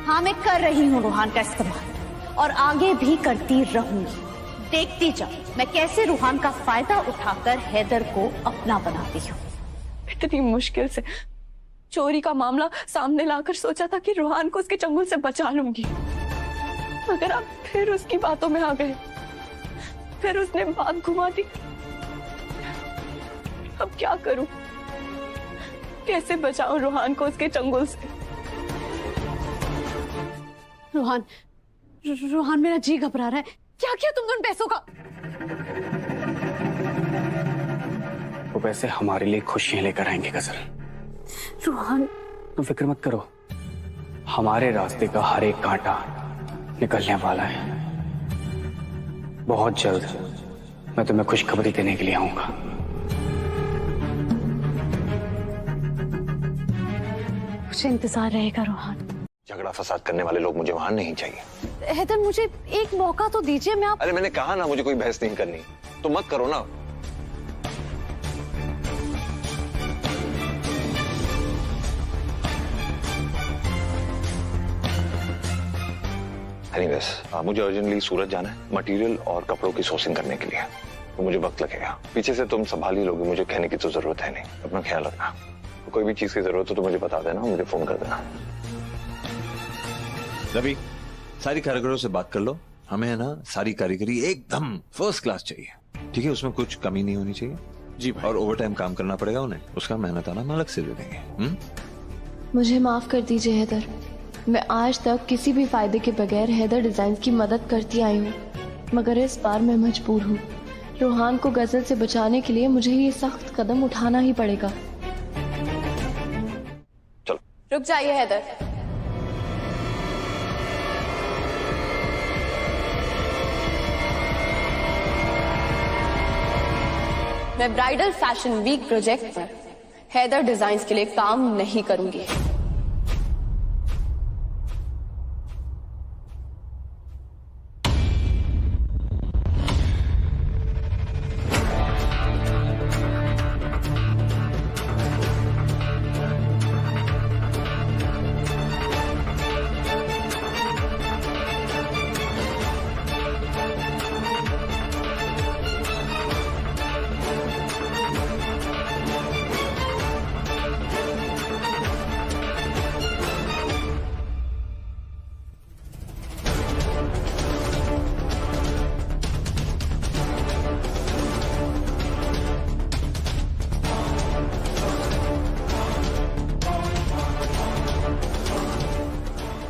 हाँ, मैं कर रही हूँ रूहान का इस्तेमाल और आगे भी करती रहूंगी। देखती जाओ मैं कैसे रूहान का फायदा उठाकर हैदर को अपना बनाती हूँ। इतनी मुश्किल से चोरी का मामला सामने लाकर सोचा था कि रूहान को उसके चंगुल से बचा लूंगी, मगर आप फिर उसकी बातों में आ गए, फिर उसने बात घुमा दी। अब क्या करूं? कैसे बचाऊं रूहान को उसके चंगुल से? रूहान मेरा जी घबरा रहा है। क्या किया तुमने उन पैसों का? वो पैसे हमारे लिए खुशियां लेकर आएंगे गजल। रूहान, तुम फिक्र मत करो, हमारे रास्ते का हर एक कांटा निकलने वाला है। बहुत जल्द मैं तुम्हें खुशखबरी देने के लिए आऊंगा। मुझे इंतजार रहेगा रूहान। झगड़ा फसाद करने वाले लोग मुझे वहां नहीं चाहिए। हैदर, मुझे एक मौका तो दीजिए। मैं अरे मैंने कहा ना, मुझे कोई बहस नहीं करनी, तो मत करो ना। एनीवेज, मुझे अर्जेंटली सूरत जाना है मटेरियल और कपड़ों की सोर्सिंग करने के लिए, तो मुझे वक्त लगेगा। पीछे से तुम संभाल ही लोगे, मुझे कहने की तो जरूरत है नहीं। अपना ख्याल रखना, कोई भी चीज की जरूरत हो तो मुझे बता देना, मुझे फोन कर देना। रवि, सारी कारीगरों से बात कर लो, हमें है ना सारी कारीगरी एकदम फर्स्ट क्लास चाहिए, ठीक है? उसमें कुछ कमी नहीं होनी चाहिए जी भाई। और ओवर टाइम काम करना पड़ेगा उन्हें, उसका मेहनताना हम अलग से दे देंगे। मुझे माफ कर दीजिए हैदर, मैं आज तक किसी भी फायदे के बगैर हैदर डिजाइन की मदद करती आई हूँ, मगर इस बार मैं मजबूर हूँ। रूहान को गजल से बचाने के लिए मुझे ये सख्त कदम उठाना ही पड़ेगा। चलो रुक जाइए हैदर, मैं ब्राइडल फैशन वीक प्रोजेक्ट पर हैदर डिजाइन्स के लिए काम नहीं करूंगी।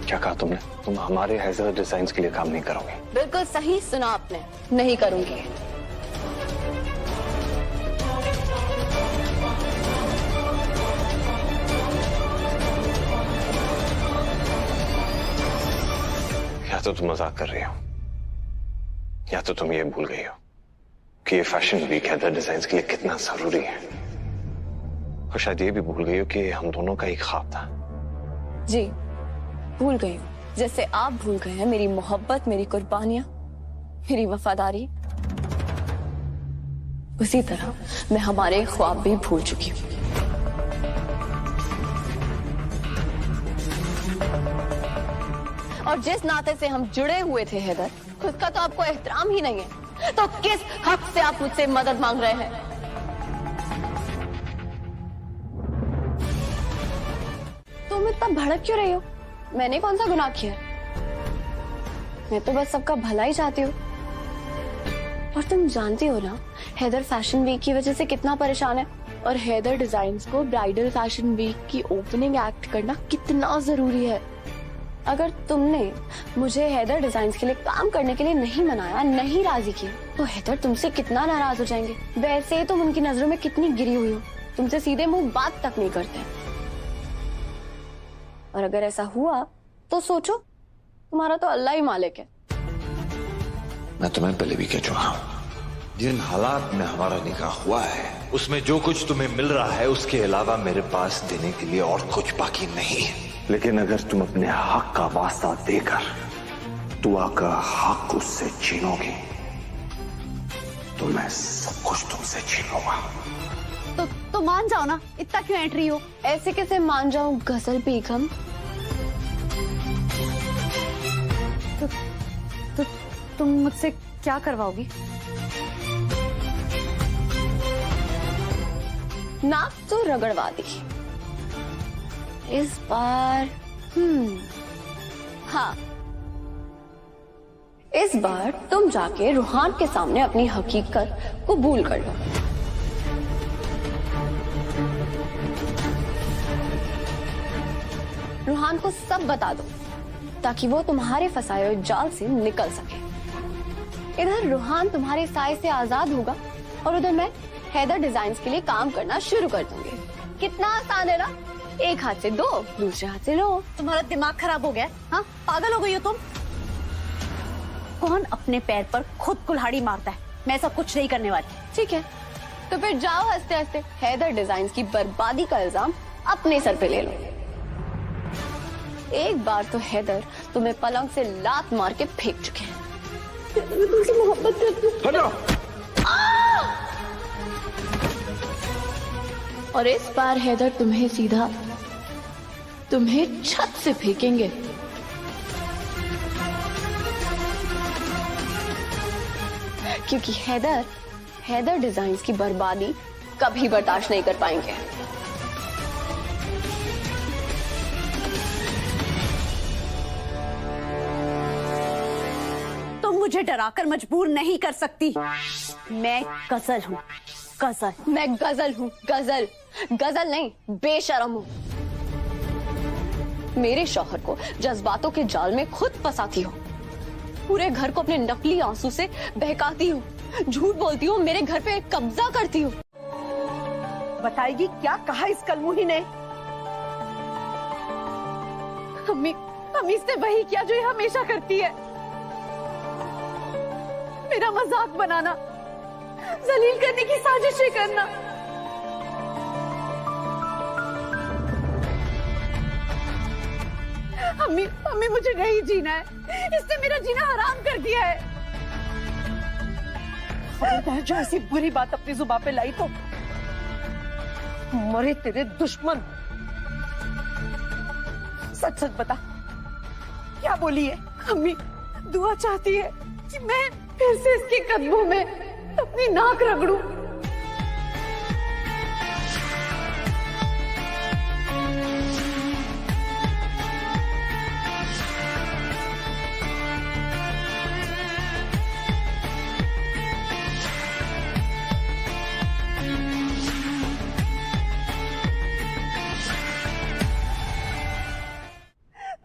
क्या कहा तुमने? तुम हमारे हैदर डिजाइन्स के लिए काम नहीं करोगे? बिल्कुल सही सुना आपने, नहीं करूंगी। या तो तुम मजाक कर रही हो, या तो तुम ये भूल गई हो कि ये फैशन वीक हैदर डिजाइन्स के लिए कितना जरूरी है, और शायद ये भी भूल गई हो कि हम दोनों का एक ख्वाब था। जी भूल गई हूँ, जैसे आप भूल गए हैं मेरी मोहब्बत, मेरी कुर्बानियां, मेरी वफादारी। उसी तरह मैं हमारे ख्वाब भी भूल चुकी हूँ। और जिस नाते से हम जुड़े हुए थे हैदर, खुद का तो आपको एहतराम ही नहीं है, तो किस हक से आप मुझसे मदद मांग रहे हैं? तुम इतना भड़क क्यों रही हो? मैंने कौन सा गुनाह किया? मैं तो बस सबका भला ही चाहती हूँ। और तुम जानती हो ना हैदर फैशन वीक की वजह से कितना परेशान है, और हैदर डिजाइन्स को ब्राइडल फैशन वीक की ओपनिंग एक्ट करना कितना जरूरी है। अगर तुमने मुझे हैदर डिजाइन्स के लिए काम करने के लिए नहीं मनाया, नहीं राजी किया, तो हैदर तुमसे कितना नाराज हो जाएंगे। वैसे तुम उनकी नजरों में कितनी गिरी हुई हो, तुमसे सीधे मुंह बात तक नहीं करते। और अगर ऐसा हुआ तो सोचो तुम्हारा तो अल्लाह ही मालिक है। मैं तुम्हें पहले भी कह चुका हूं, जिन हालात में हमारा निकाह हुआ है उसमें जो कुछ तुम्हें मिल रहा है उसके अलावा मेरे पास देने के लिए और कुछ बाकी नहीं है। लेकिन अगर तुम अपने हक का वास्ता देकर दुआ का हक उससे छीनोगे तो मैं सब कुछ तुमसे छीनूंगा। तो मान जाओ ना, इतना क्यों एंट्री हो? ऐसे कैसे मान जाऊं गजल बेगम? तो तुम मुझसे क्या करवाओगी? नाक तो रगड़वा दी। इस बार हाँ, इस बार तुम जाके रूहान के सामने अपनी हकीकत कबूल कर लो। रूहान को सब बता दो ताकि वो तुम्हारे फंसाए हुए जाल से निकल सके। इधर रूहान तुम्हारे साए से आजाद होगा और उधर मैं हैदर डिजाइन्स के लिए काम करना शुरू कर दूंगी। कितना आसान है ना, एक हाथ से दो, दूसरे हाथ से लो। तुम्हारा दिमाग खराब हो गया? हाँ, पागल हो गई हो तुम? कौन अपने पैर पर खुद कुल्हाड़ी मारता है? मैं सब कुछ नहीं करने वाली। ठीक है, तो फिर जाओ हंसते हंसते हैदर डिजाइन्स की बर्बादी का इल्जाम अपने सर पे ले लो। एक बार तो हैदर तुम्हें पलंग से लात मार के फेंक चुके हैं। मैं तुमसे मोहब्बत करती हूँ। और इस बार हैदर तुम्हें सीधा तुम्हें छत से फेंकेंगे। क्योंकि हैदर डिजाइन्स की बर्बादी कभी बर्दाश्त नहीं कर पाएंगे। तुम मुझे डराकर मजबूर नहीं कर सकती। मैं गजल हूँ, गजल। मैं गजल हूँ, गजल नहीं, बेशरम हूँ। मेरे शौहर को जज्बातों के जाल में खुद फंसाती हो, पूरे घर को अपने नकली आंसू से बहकाती हो, झूठ बोलती हो, मेरे घर पे कब्जा करती हो। बताएगी क्या कहा इस कलमुही ने? हम इसने वही किया जो ये हमेशा करती है, मेरा मजाक बनाना, जलील करने की साजिशें करना। अम्मी मुझे नहीं जीना है, इसने मेरा जीना हराम कर दिया है। और जो ऐसी बुरी बात अपनी जुबान पे लाई तो मरे तेरे दुश्मन। सच सच बता, क्या बोली है? अम्मी दुआ चाहती है कि मैं फिर से इसके कदमों में अपनी नाक रगड़ूं।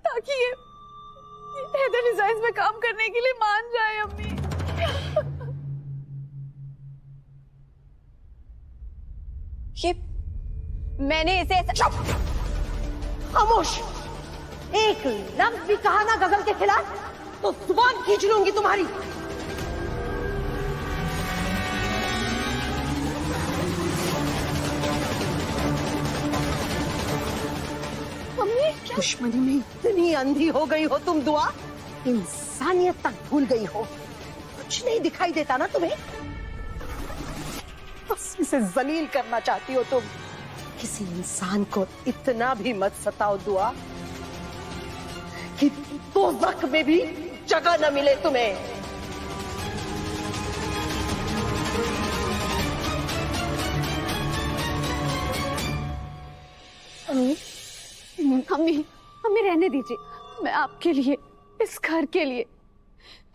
ताकि ये हैदर डिजाइन्स में काम करने के लिए मान जाए। अम्मी ये मैंने इसे चुप, खामोश। एक लफ्ज भी कहा ना गगल के खिलाफ तो जुबान खींच लूंगी तुम्हारी। दुश्मनी में इतनी अंधी हो गई हो तुम दुआ, इंसानियत तक भूल गई हो। कुछ नहीं दिखाई देता ना तुम्हें? बस इसे जलील करना चाहती हो तुम। किसी इंसान को इतना भी मत सताओ दुआ कि दोज़ख में भी जगह न मिले तुम्हें। अम्मी रहने दीजिए। मैं आपके लिए, इस घर के लिए,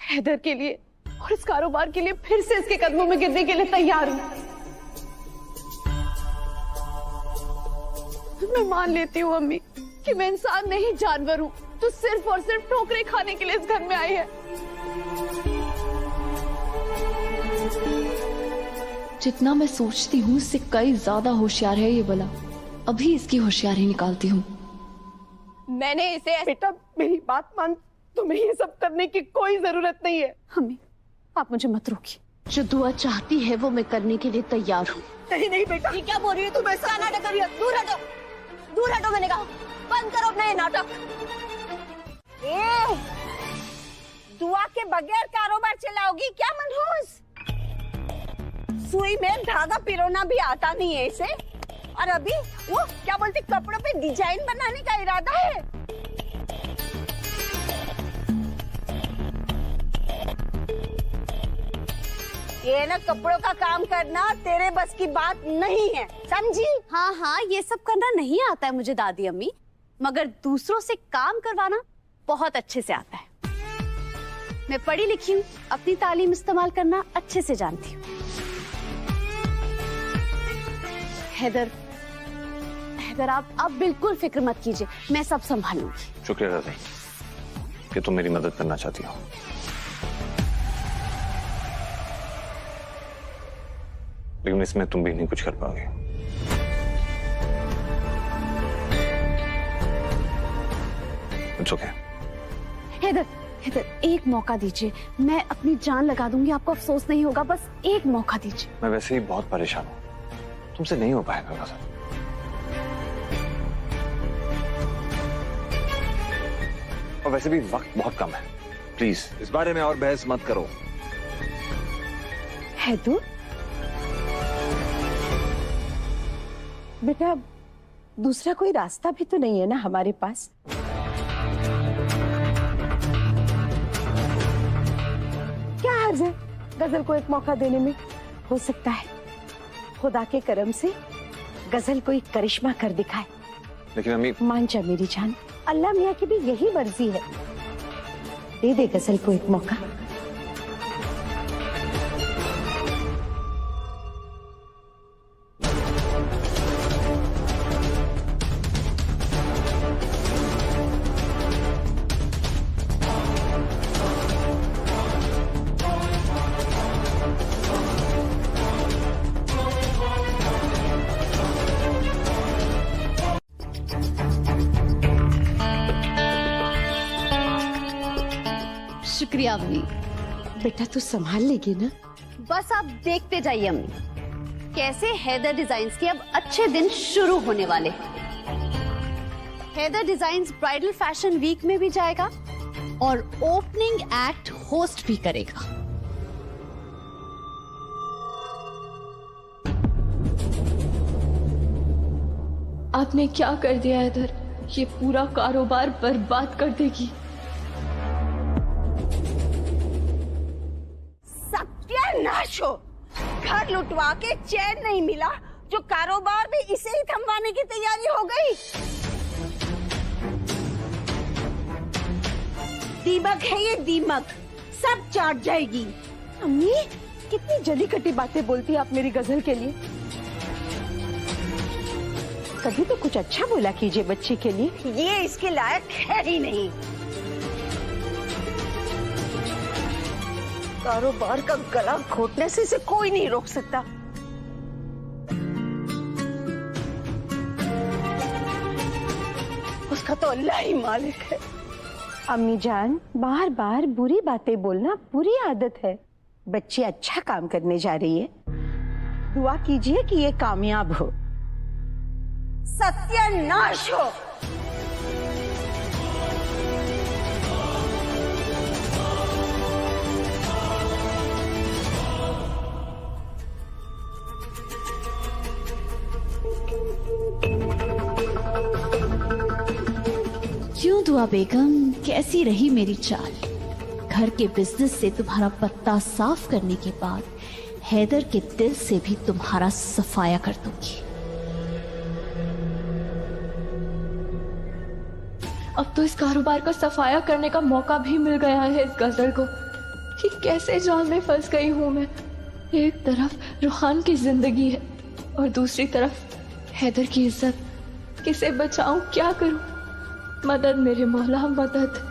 हैदर के लिए और इस कारोबार के लिए फिर से इसके कदमों में गिरने के लिए तैयार हूं। मैं मान लेती हूँ अम्मी कि मैं इंसान नहीं, जानवर हूँ जो सिर्फ और सिर्फ ठोकरें खाने के लिए इस घर में आई है। जितना मैं सोचती हूँ उससे कई ज्यादा होशियार है ये बला। अभी इसकी होशियारी निकालती हूँ। मैंने इसे बेटा मेरी बात मान, तुम्हें ये सब करने की कोई जरूरत नहीं है। अम्मी आप मुझे मत रोकिए, जो दुआ चाहती है वो मैं करने के लिए तैयार हूँ। नहीं नहीं बेटा, ये क्या बोल रही है तुम? ऐसा नाटक कर रही हो? दूर हटो, दूर हटो, मैंने कहा। बंद करो अपना ये नाटक। दुआ के बगैर कारोबार चलाओगी क्या मनहूस? सुई में धागा पिरोना भी आता नहीं है इसे, और अभी वो क्या बोलती, कपड़ों पे डिजाइन बनाने का इरादा है। ये ना कपड़ों का काम करना तेरे बस की बात नहीं है, समझी? हाँ हाँ ये सब करना नहीं आता है मुझे दादी अम्मी, मगर दूसरों से काम करवाना बहुत अच्छे से आता है। मैं पढ़ी लिखी हूँ, अपनी तालीम इस्तेमाल करना अच्छे से जानती हूँ। हैदर, हैदर आप बिल्कुल फिक्र मत कीजिए, मैं सब संभाल लूंगी। शुक्रिया दादी कि तुम मेरी मदद करना चाहती हो, लेकिन इसमें तुम भी नहीं कुछ कर पाओगे। It's okay. हैदर, हैदर एक मौका दीजिए, मैं अपनी जान लगा दूंगी, आपको अफसोस नहीं होगा, बस एक मौका दीजिए। मैं वैसे ही बहुत परेशान हूँ, तुमसे नहीं हो पाएगा कसम। और वैसे भी वक्त बहुत कम है, प्लीज इस बारे में और बहस मत करो। हैदर बेटा, दूसरा कोई रास्ता भी तो नहीं है ना हमारे पास? क्या हर्ज है गजल को एक मौका देने में? हो सकता है खुदा के करम से गजल कोई करिश्मा कर दिखाए। लेकिन अम्मी, मान जा मेरी जान, अल्लाह मियाँ की भी यही मर्जी है। दे दे गजल को एक मौका। शुक्रिया अम्मी। बेटा तू संभाल लेगी ना? बस आप देखते जाइए अम्मी, कैसे हैदर डिजाइन्स के अब अच्छे दिन शुरू होने वाले हैं। Haider designs bridal fashion week में भी जाएगा और ओपनिंग एक्ट होस्ट भी करेगा। आपने क्या कर दिया हैदर, ये पूरा कारोबार बर्बाद कर देगी। सत्यानाश हो, घर लुटवा के चैन नहीं मिला, जो कारोबार भी इसे ही थमवाने की तैयारी हो गई। दीमक है ये दीमक, सब चाट जाएगी। अम्मी कितनी जली कटी बातें बोलती है आप मेरी गजल के लिए। कभी तो कुछ अच्छा बोला कीजिए बच्चे के लिए। ये इसके लायक है ही नहीं। कारोबार का गला घोटने से इसे कोई नहीं रोक सकता। उसका तो अल्लाह ही मालिक है। अम्मी जान, बार बार बुरी बातें बोलना बुरी आदत है। बच्ची अच्छा काम करने जा रही है, दुआ कीजिए कि ये कामयाब हो। सत्यानाश हो। क्यों दुआ बेगम, कैसी रही मेरी चाल? घर के बिजनेस से तुम्हारा पत्ता साफ करने के बाद हैदर के दिल से भी तुम्हारा सफाया कर दूंगी। अब तो इस कारोबार का सफाया करने का मौका भी मिल गया है इस गजल को। कि कैसे जाल में फंस गई हूँ मैं। एक तरफ रूहान की जिंदगी है और दूसरी तरफ हैदर की इज्जत। किसे बचाऊं, क्या करूं? मदद मेरे मौला, मदद।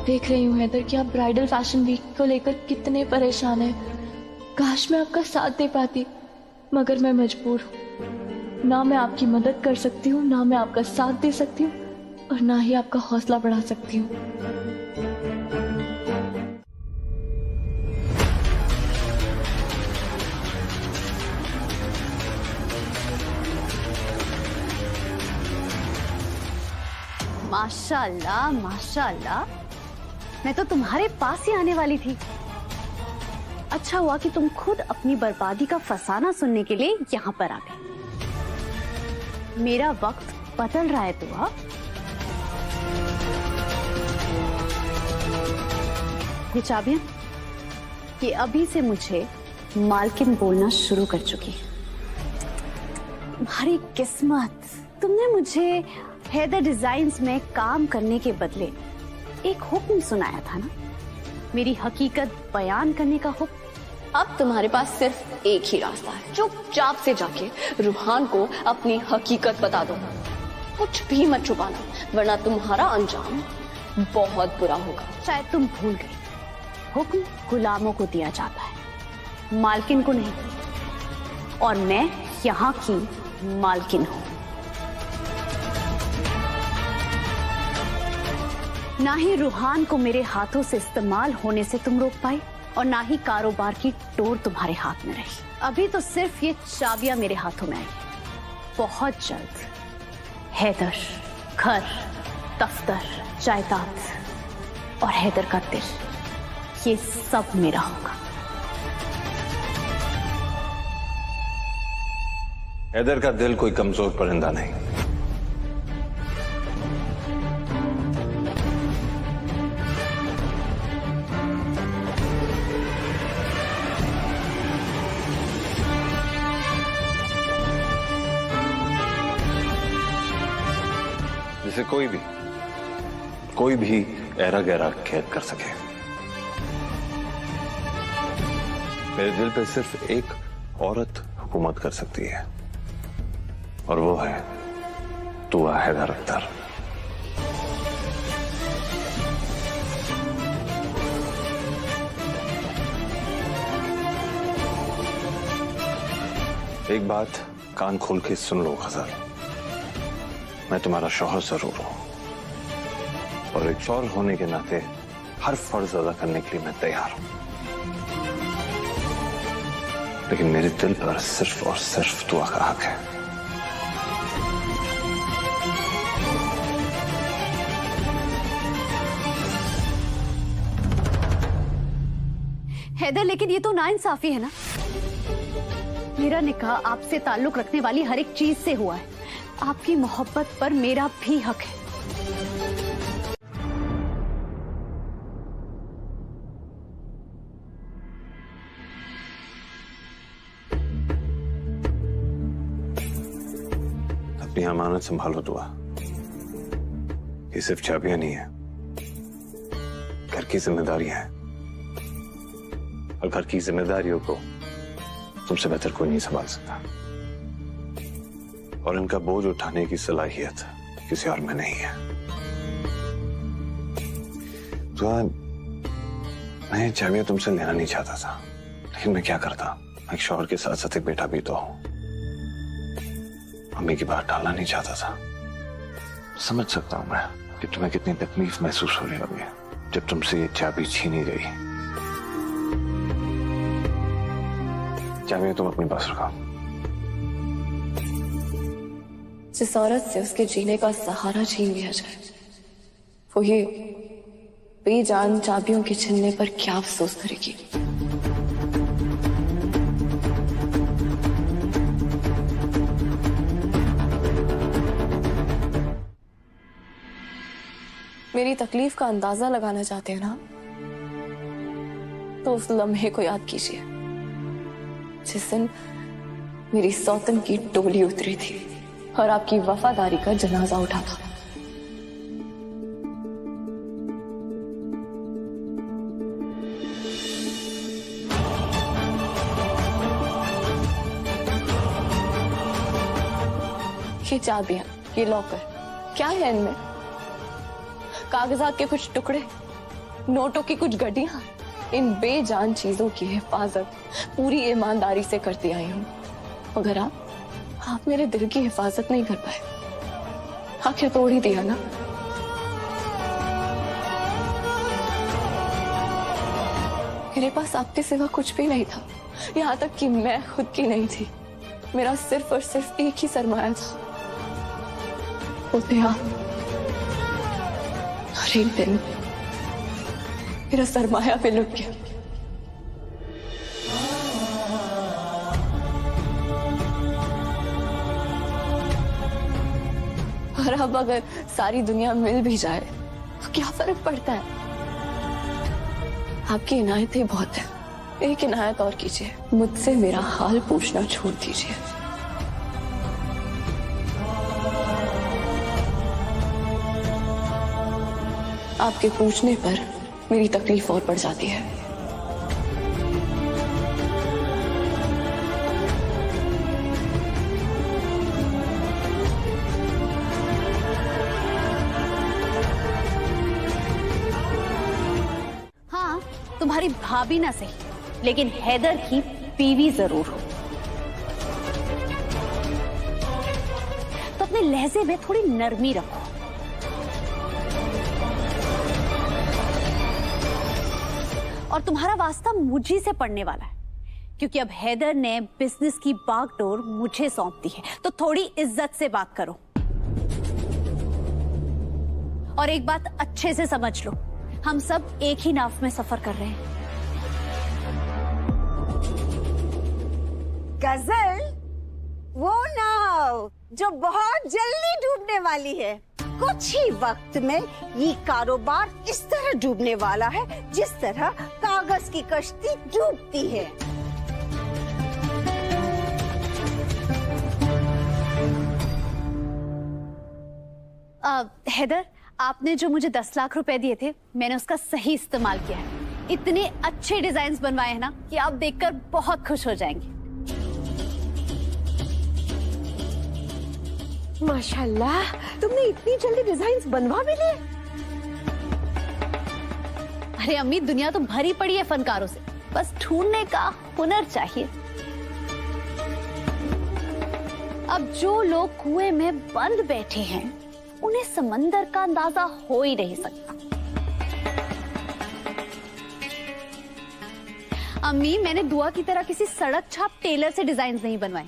देख रही हूँ हैदर कि आप ब्राइडल फैशन वीक को लेकर कितने परेशान हैं। काश मैं आपका साथ दे पाती, मगर मैं मजबूर हूँ। ना मैं आपकी मदद कर सकती हूँ, ना मैं आपका साथ दे सकती हूँ, और ना ही आपका हौसला बढ़ा सकती हूँ। माशाल्लाह माशाल्लाह, मैं तो तुम्हारे पास ही आने वाली थी। अच्छा हुआ कि तुम खुद अपनी बर्बादी का फसाना सुनने के लिए यहाँ पर आ गए। मेरा वक्त बदल रहा है दुआ। ये चाबियां, ये अभी से मुझे मालकिन बोलना शुरू कर चुकी है। तुम्हारी किस्मत, तुमने मुझे हैदर डिजाइन्स में काम करने के बदले एक हुक्म सुनाया था ना, मेरी हकीकत बयान करने का हुक्म। अब तुम्हारे पास सिर्फ एक ही रास्ता है, चुपचाप से जाके रूहान को अपनी हकीकत बता दो। कुछ भी मत छुपाना, वरना तुम्हारा अंजाम बहुत बुरा होगा। शायद तुम भूल गई, हुक्म गुलामों को दिया जाता है, मालकिन को नहीं। और मैं यहाँ की मालकिन हूँ। ना ही रूहान को मेरे हाथों से इस्तेमाल होने से तुम रोक पाई, और ना ही कारोबार की टोर तुम्हारे हाथ में रही। अभी तो सिर्फ ये चाबियां मेरे हाथों में आई। बहुत जल्द हैदर, घर, दफ्तर, जायदाद और हैदर का दिल, ये सब मेरा होगा। हैदर का दिल कोई कमजोर परिंदा नहीं। जिसे कोई भी ऐरा गहरा कैद कर सके। मेरे दिल पे सिर्फ एक औरत हुकूमत कर सकती है, और वो है दुआ हैदर अख्तर। एक बात कान खोल के सुन लो गजल, मैं तुम्हारा शौहर जरूर हूं, और एक शौहर होने के नाते हर फर्ज अदा करने के लिए मैं तैयार हूं। लेकिन मेरे दिल पर सिर्फ और सिर्फ दुआ का हक है। हैदर, लेकिन ये तो नाइंसाफी है ना। मेरा निकाह आपसे ताल्लुक रखने वाली हर एक चीज से हुआ है। आपकी मोहब्बत पर मेरा भी हक है। अपनी अमानत संभालो दुआ। ये सिर्फ चाबियां नहीं है, घर की जिम्मेदारियां हैं, और घर की जिम्मेदारियों को तुमसे बेहतर कोई नहीं संभाल सकता, और इनका बोझ उठाने की सलाहियत किसी और में नहीं है। तो मैं चाबियां तुमसे लेना नहीं चाहता था, लेकिन मैं क्या करता। मैं एक शौहर के साथ साथ एक बेटा भी तो हूं। मम्मी की बात टालना नहीं चाहता था। समझ सकता हूं मैं कि तुम्हें कितनी तकलीफ महसूस होने लगी जब तुमसे ये चाबी छीनी गई। चाबियां तुम अपने पास रखो। जिस औरत से उसके जीने का सहारा छीन लिया जाए, वो ये बेजान चाबियों के छीनने पर क्या अफसोस करेगी। मेरी तकलीफ का अंदाजा लगाना चाहते हैं ना, तो उस लम्हे को याद कीजिए जिस दिन मेरी सौतन की टोली उतरी थी और आपकी वफादारी का जनाजा उठा था। ये चाबियां, ये लॉकर, क्या है इनमें? कागजात के कुछ टुकड़े नोटों की कुछ गड्डियां, इन बेजान चीजों की हिफाजत पूरी ईमानदारी से करती आई हूँ, मगर आप मेरे दिल की हिफाजत नहीं कर पाए। आखिर तोड़ ही दिया ना। मेरे पास आपके सिवा कुछ भी नहीं था, यहाँ तक कि मैं खुद की नहीं थी। मेरा सिर्फ और सिर्फ एक ही सरमाया था, वो थे आप। और एक दिन मेरा सरमाया भी लुट गया। और अब अगर सारी दुनिया मिल भी जाए तो क्या फर्क पड़ता है? आपकी इनायतें बहुत है। एक इनायत और कीजिए, मुझसे मेरा हाल पूछना छोड़ दीजिए। आपके पूछने पर मेरी तकलीफ और बढ़ जाती है। हाँ, तुम्हारी भाभी ना सही, लेकिन हैदर की बीवी जरूर हो। तो अपने लहजे में थोड़ी नरमी रखो। और तुम्हारा वास्ता मुझी से पड़ने वाला है, क्योंकि अब हैदर ने बिजनेस की बागडोर मुझे सौंप दी है। तो थोड़ी इज्जत से बात करो। और एक बात अच्छे से समझ लो, हम सब एक ही नाव में सफर कर रहे हैं। गजल, वो नाव जो बहुत जल्दी डूबने वाली है। कुछ ही वक्त में ये कारोबार इस तरह डूबने वाला है जिस तरह कागज की कश्ती डूबती है। हैदर, आपने जो मुझे 10 लाख रुपए दिए थे, मैंने उसका सही इस्तेमाल किया है। इतने अच्छे डिजाइन्स बनवाए हैं ना कि आप देखकर बहुत खुश हो जाएंगे। माशाल्लाह, तुमने इतनी जल्दी डिजाइन्स बनवा भी लिए? अरे अम्मी, दुनिया तो भरी पड़ी है फनकारों से, बस ढूंढने का हुनर चाहिए। अब जो लोग कुएं में बंद बैठे हैं, उन्हें समंदर का अंदाजा हो ही नहीं सकता। अम्मी, मैंने दुआ की तरह किसी सड़क छाप टेलर से डिजाइन नहीं बनवाए,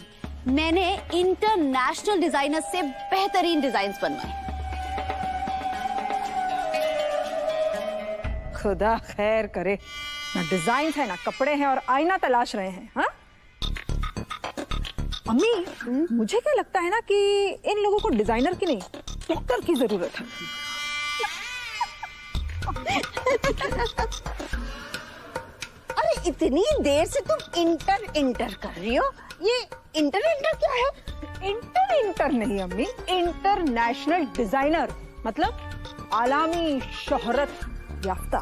मैंने इंटरनेशनल डिजाइनर से बेहतरीन डिजाइन्स बनवाए। खुदा खैर करे, ना डिजाइन है ना कपड़े हैं और आईना तलाश रहे हैं। हाँ अम्मी, मुझे क्या लगता है ना कि इन लोगों को डिजाइनर की नहीं, डॉक्टर की जरूरत है। अरे इतनी देर से तुम इंटर कर रही हो, ये इंटर क्या है? इंटर नहीं अम्मी, इंटरनेशनल डिजाइनर मतलब आलामी शोहरत याफ्ता।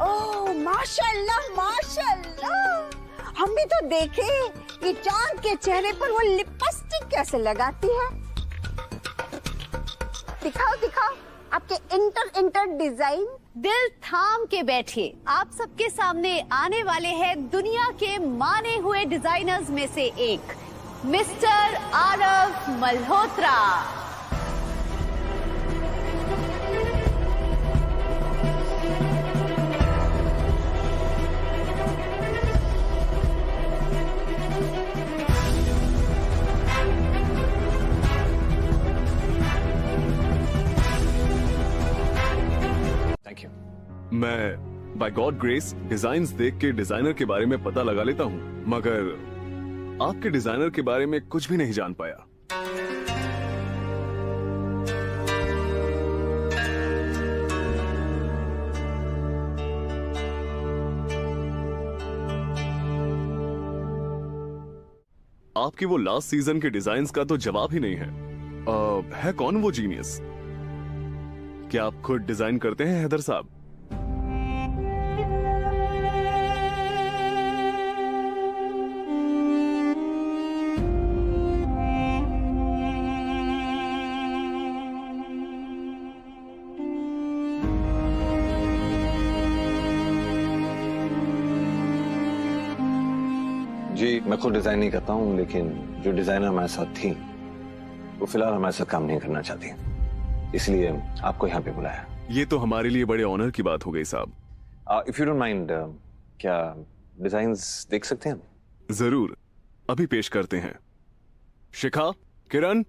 ओह माशाल्लाह माशाल्लाह, हम भी तो देखे ये चांद के चेहरे पर वो लिपस्टिक कैसे लगाती है। दिखाओ आपके इंटर डिजाइन। दिल थाम के बैठिए, आप सबके सामने आने वाले हैं दुनिया के माने हुए डिजाइनर्स में से एक, मिस्टर आरव मल्होत्रा। मैं बाय गॉड ग्रेस डिजाइन्स देख के डिजाइनर के बारे में पता लगा लेता हूँ, मगर आपके डिजाइनर के बारे में कुछ भी नहीं जान पाया। आपकी वो लास्ट सीजन के डिजाइन्स का तो जवाब ही नहीं है कौन वो जीनियस? क्या आप खुद डिजाइन करते हैं हैदर साहब? जी मैं खुद डिजाइन नहीं करता हूँ, लेकिन जो डिजाइनर हमारे साथ थी वो फिलहाल हमारे साथ काम नहीं करना चाहती, इसलिए आपको यहाँ पे बुलाया। ये तो हमारे लिए बड़े ऑनर की बात हो गई साहब। इफ यू डोंट माइंड, क्या डिजाइन्स देख सकते हैं हम? जरूर, अभी पेश करते हैं। शिखा, किरण,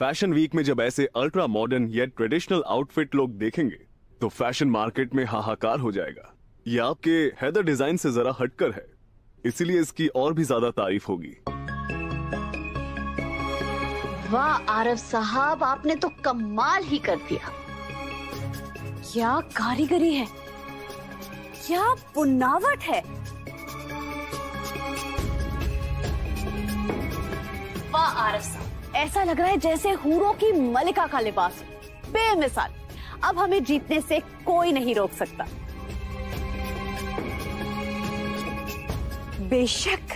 फैशन वीक में जब ऐसे अल्ट्रा मॉडर्न या ट्रेडिशनल आउटफिट लोग देखेंगे तो फैशन मार्केट में हाहाकार हो जाएगा। ये आपके हैदर डिजाइन से जरा हटकर है, इसीलिए इसकी और भी ज्यादा तारीफ होगी। वाह आरव साहब, आपने तो कमाल ही कर दिया। क्या कारीगरी है, क्या बुनावट है। वाह आरव साहब, ऐसा लग रहा है जैसे हूरों की मलिका का लिबास, बेमिसाल। अब हमें जीतने से कोई नहीं रोक सकता। बेशक,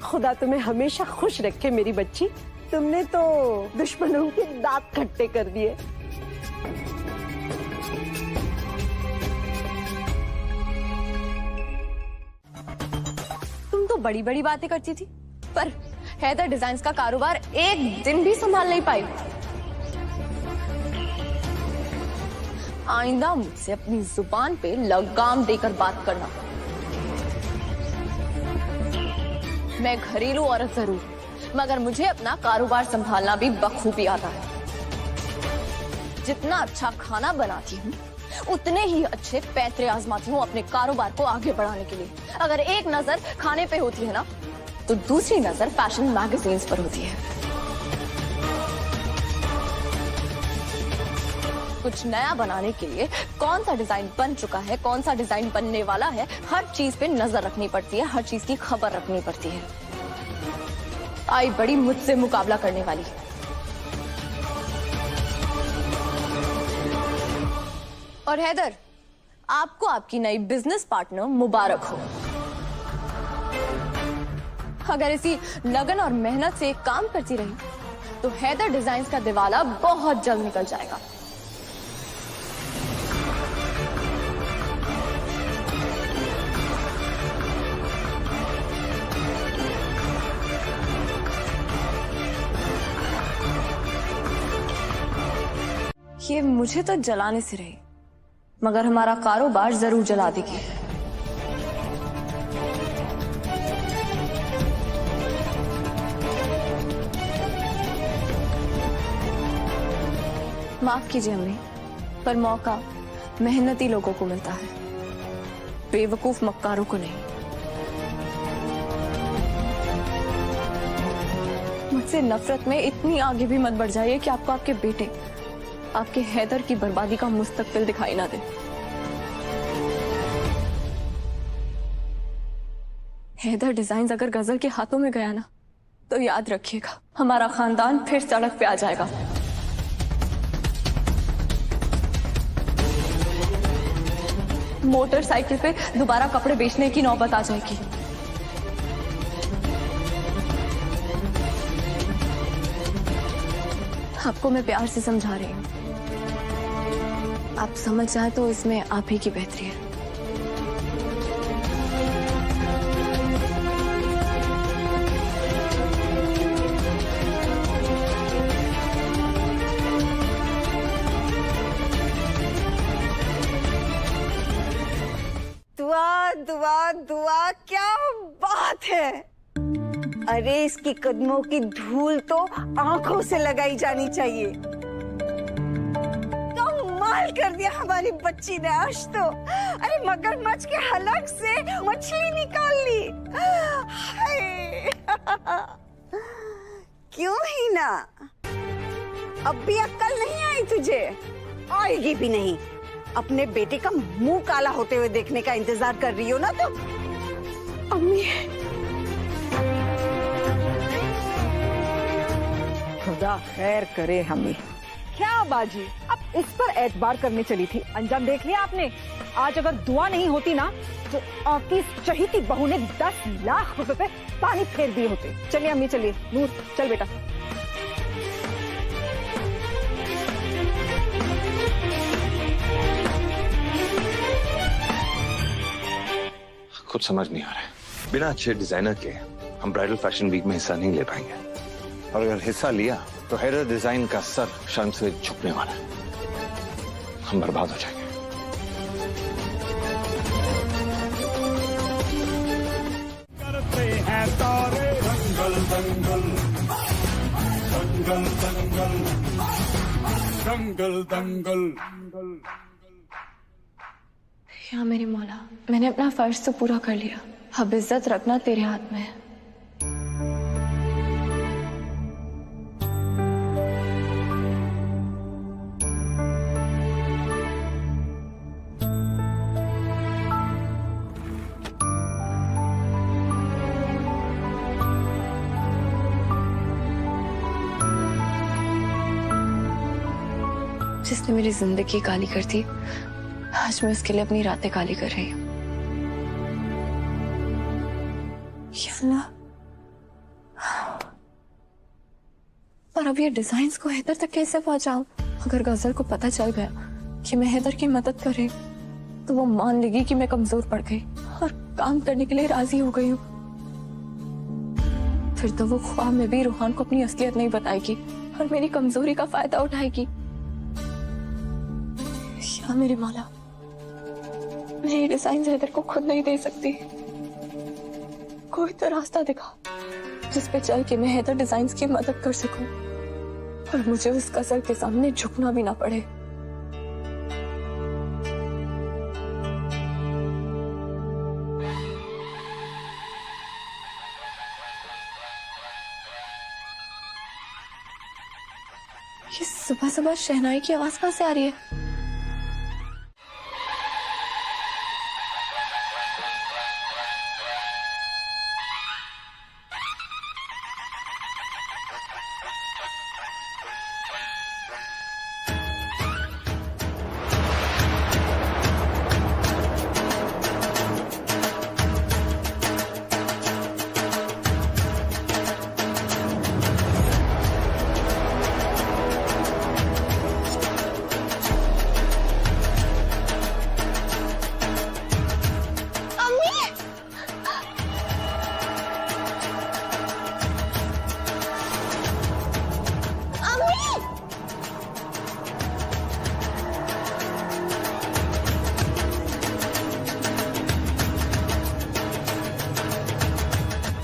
खुदा तुम्हें हमेशा खुश रखे मेरी बच्ची। तुमने तो दुश्मनों के दांत खट्टे कर दिए। तुम तो बड़ी बड़ी बातें करती थी, पर हैदर डिजाइन्स का कारोबार एक दिन भी संभाल नहीं पाई। आइंदा मुझसे अपनी जुबान पे लगाम देकर बात करना। मैं घरेलू औरत जरूर, मगर मुझे अपना कारोबार संभालना भी बखूबी आता है। जितना अच्छा खाना बनाती हूँ, उतने ही अच्छे पैतरे आजमाती हूँ अपने कारोबार को आगे बढ़ाने के लिए। अगर एक नजर खाने पे होती है ना, तो दूसरी नजर फैशन मैगजीन्स पर होती है। कुछ नया बनाने के लिए कौन सा डिजाइन बन चुका है, कौन सा डिजाइन बनने वाला है, हर चीज पे नजर रखनी पड़ती है, हर चीज की खबर रखनी पड़ती है। आई बड़ी मुझसे मुकाबला करने वाली। और हैदर, आपको आपकी नई बिजनेस पार्टनर मुबारक हो। अगर इसी लगन और मेहनत से काम करती रही तो हैदर डिजाइन्स का दिवाला बहुत जल्द निकल जाएगा। ये मुझे तो जलाने से रही, मगर हमारा कारोबार जरूर जला देगी। माफ कीजिए अम्मी, पर मौका मेहनती लोगों को मिलता है, बेवकूफ मक्कारों को नहीं। मुझसे नफरत में इतनी आगे भी मत बढ़ जाइए कि आपको आपके बेटे, आपके हैदर की बर्बादी का मुस्तकबिल दिखाई ना दे। हैदर डिजाइन्स अगर गजल के हाथों में गया ना, तो याद रखिएगा हमारा खानदान फिर सड़क पे आ जाएगा। मोटरसाइकिल पे दोबारा कपड़े बेचने की नौबत आ जाएगी। आपको मैं प्यार से समझा रही हूँ, आप समझ जाए तो इसमें आप ही की बेहतरी है। दुआ दुआ दुआ, क्या बात है। अरे इसकी कदमों की धूल तो आंखों से लगाई जानी चाहिए। कमाल कमाल कर दिया हमारी बच्ची ने आज तो। अरे मगरमच्छ के हलक से मछली निकाल ली। हाय। क्यों ही ना, अब भी अक्ल नहीं आई तुझे? आएगी भी नहीं। अपने बेटे का मुंह काला होते हुए देखने का इंतजार कर रही हो ना तुम? अम्मी, खुदा खैर करे हमें। क्या बाजी, अब इस पर एतबार करने चली थी, अंजाम देख लिया आपने। आज अगर दुआ नहीं होती ना तो आपकी इस चहीती बहू ने 10 लाख रुपए पे पानी फेर दिए होते। चलिए अम्मी, चलिए। नूर चल बेटा। कुछ समझ नहीं आ रहा है। बिना अच्छे डिजाइनर के हम ब्राइडल फैशन वीक में हिस्सा नहीं ले पाएंगे, और अगर हिस्सा लिया तो हैदर डिजाइन का सर शर्म से झुकने वाला है। हम बर्बाद हो जाएंगे। करते हैं तारे दंगल दंगल दंगल दंगल दंगल दंगल। या मेरी मौला, मैंने अपना फर्ज तो पूरा कर लिया, अब इज्जत रखना तेरे हाथ में है। जिसने मेरी जिंदगी काली कर दी, आज मैं उसके लिए अपनी रातें काली कर रही हूँ। या अल्लाह, पर अब ये डिजाइन्स को हैदर तक कैसे पहुंचाऊं? अगर गजल को पता चल गया कि मैं हैदर की मदद कर रही हूँ तो वो मान लेगी कि मैं कमजोर पड़ गई और काम करने के लिए राजी हो गई हूँ। फिर तो वो ख्वाब में भी रूहान को अपनी असलियत नहीं बताएगी और मेरी कमजोरी का फायदा उठाएगी। या मेरी मौला, मैं ये डिजाइन हैदर को खुद नहीं दे सकती। कोई तो रास्ता दिखा जिस पे चल के मैं हैदर डिजाइन्स की मदद कर सकूं और मुझे उस कसर के सामने झुकना भी ना पड़े। ये सुबह सुबह शहनाई की आवाज कहां से आ रही है?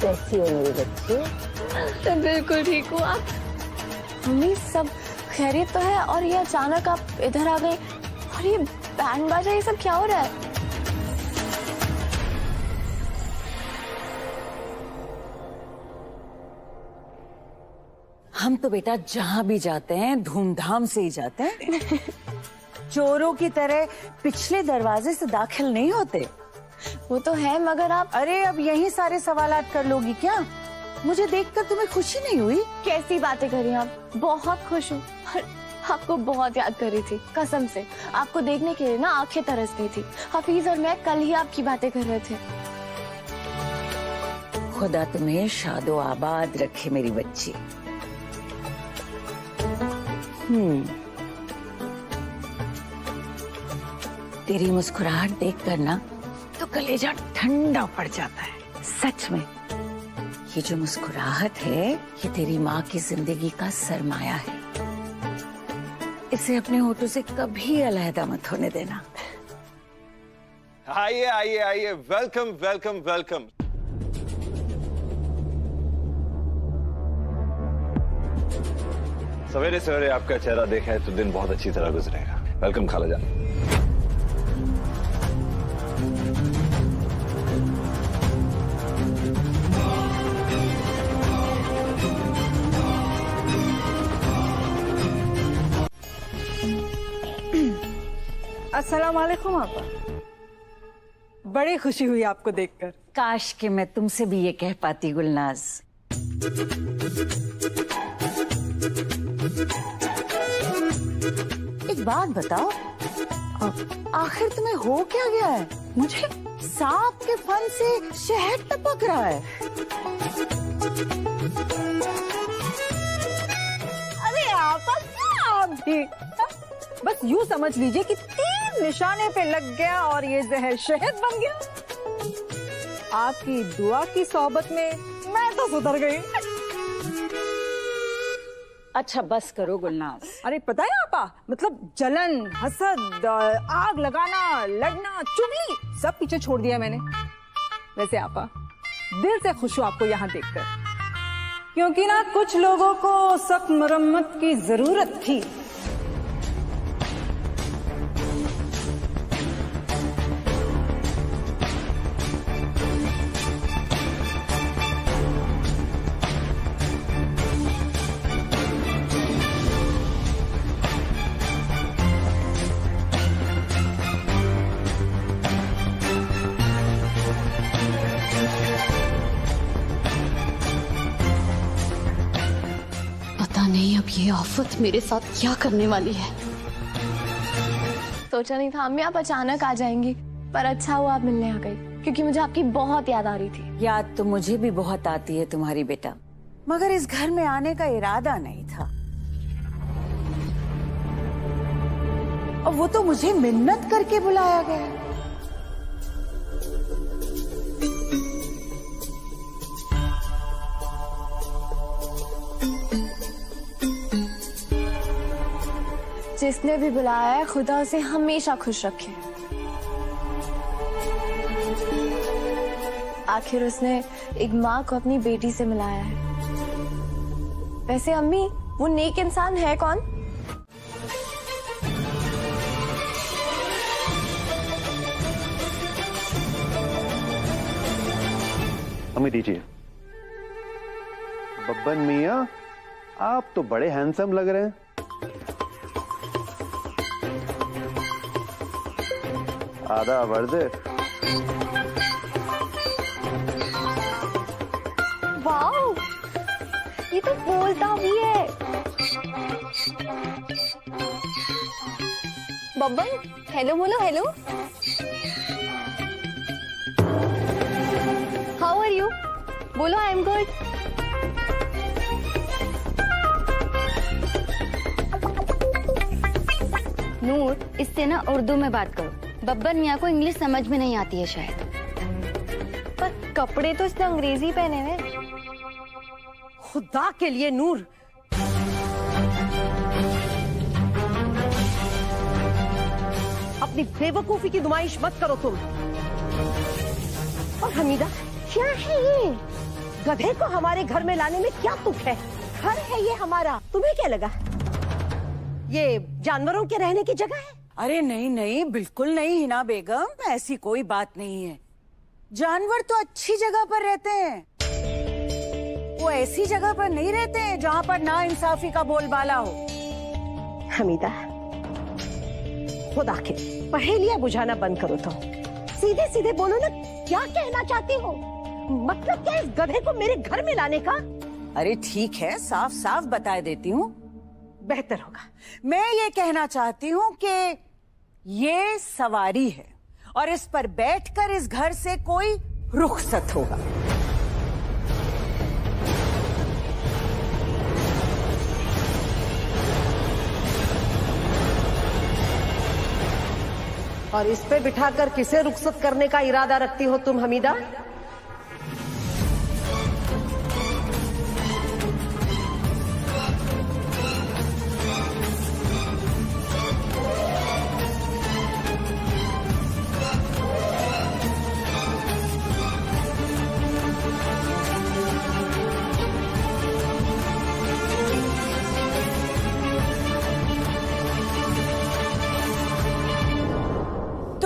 कैसी हो मेरी बच्ची? बिल्कुल ठीक हूँ आप। मम्मी सब खैरियत तो है और ये अचानक आप इधर आ गए और ये बैंड बाजा, ये सब क्या हो रहा है? हम तो बेटा जहाँ भी जाते हैं धूमधाम से ही जाते हैं। चोरों की तरह पिछले दरवाजे से दाखिल नहीं होते। वो तो है, मगर आप... अरे अब यही सारे सवालात कर लोगी क्या? मुझे देखकर तुम्हें खुशी नहीं हुई? कैसी बातें करी आप, बहुत खुश हूँ। आपको बहुत याद कर रही थी, कसम से। आपको देखने के लिए ना आंखें तरस गई थी। हफीज और मैं कल ही आपकी बातें कर रहे थे। खुदा तुम्हें शादो आबाद रखे मेरी बच्ची। तेरी मुस्कुराहट देखकर ना तो कलेजा ठंडा पड़ जाता है। सच में ये जो मुस्कुराहट है ये तेरी माँ की जिंदगी का सरमाया है। इसे अपने होठों से कभी अलहदा मत होने देना। आइए आइए आइए, वेलकम वेलकम वेलकम। सवेरे सवेरे आपका चेहरा देखा है तो दिन बहुत अच्छी तरह गुजरेगा। वेलकम खाला जान। अस्सलाम वालेकुम आपा। बड़ी खुशी हुई आपको देखकर। काश कि मैं तुमसे भी ये कह पाती गुलनाज। एक बात बताओ, आखिर तुम्हें हो क्या गया है? मुझे सांप के फन से शहद टपक रहा है। अरे आपा आप भी बस यूं समझ लीजिए कि तीर निशाने पे लग गया और ये जहर शहद बन गया। आपकी दुआ की सोबत में मैं तो सुधर गई। अच्छा बस करो गुलनाज। अरे पता है आपा, मतलब जलन, हसद, आग लगाना, लड़ना, चुगली सब पीछे छोड़ दिया मैंने। वैसे आपा दिल से खुश हूं आपको यहाँ देखकर, क्योंकि ना कुछ लोगों को सख्त मरम्मत की जरूरत थी। अब ये आफत मेरे साथ क्या करने वाली है। सोचा नहीं था अम्मी आप अचानक आ जाएंगी, पर अच्छा हुआ आप मिलने आ गई, क्योंकि मुझे आपकी बहुत याद आ रही थी। याद तो मुझे भी बहुत आती है तुम्हारी बेटा, मगर इस घर में आने का इरादा नहीं था। और वो तो मुझे मिन्नत करके बुलाया गया। जिसने भी बुलाया है खुदा उसे हमेशा खुश रखे। आखिर उसने एक माँ को अपनी बेटी से मिलाया है। वैसे अम्मी वो नेक इंसान है कौन? हमें दीजिए। बब्बन मियाँ, आप तो बड़े हैंडसम लग रहे हैं। आधा वर्दे। वाओ, ये तो बोलता भी है। बब्बन हेलो बोलो। Hello, how are you? बोलो आई एम गुड। नूर, इससे ना उर्दू में बात करो। बब्बन मियाँ को इंग्लिश समझ में नहीं आती है शायद। पर कपड़े तो इसने अंग्रेजी पहने हुए। खुदा के लिए नूर, अपनी बेवकूफी की नुमाइश मत करो तुम। और हमीदा, क्या है ये? गधे को हमारे घर में लाने में क्या तुक है? घर है ये हमारा, तुम्हें क्या लगा ये जानवरों के रहने की जगह है? अरे नहीं नहीं, बिल्कुल नहीं हिना बेगम, ऐसी कोई बात नहीं है। जानवर तो अच्छी जगह पर रहते हैं, वो ऐसी जगह पर नहीं रहते हैं जहाँ पर नाइंसाफी का बोलबाला हो। हमीदा, खुदा के पहेलियां बुझाना बंद करो तो सीधे सीधे बोलो ना, क्या कहना चाहती हो? मतलब क्या इस गधे को मेरे घर में लाने का? अरे ठीक है, साफ साफ बता देती हूँ, बेहतर होगा। मैं ये कहना चाहती हूँ कि ये सवारी है और इस पर बैठकर इस घर से कोई रुखसत होगा। और इस पे बिठाकर किसे रुखसत करने का इरादा रखती हो तुम हमीदा?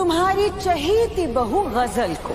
तुम्हारी चहीती बहू गजल को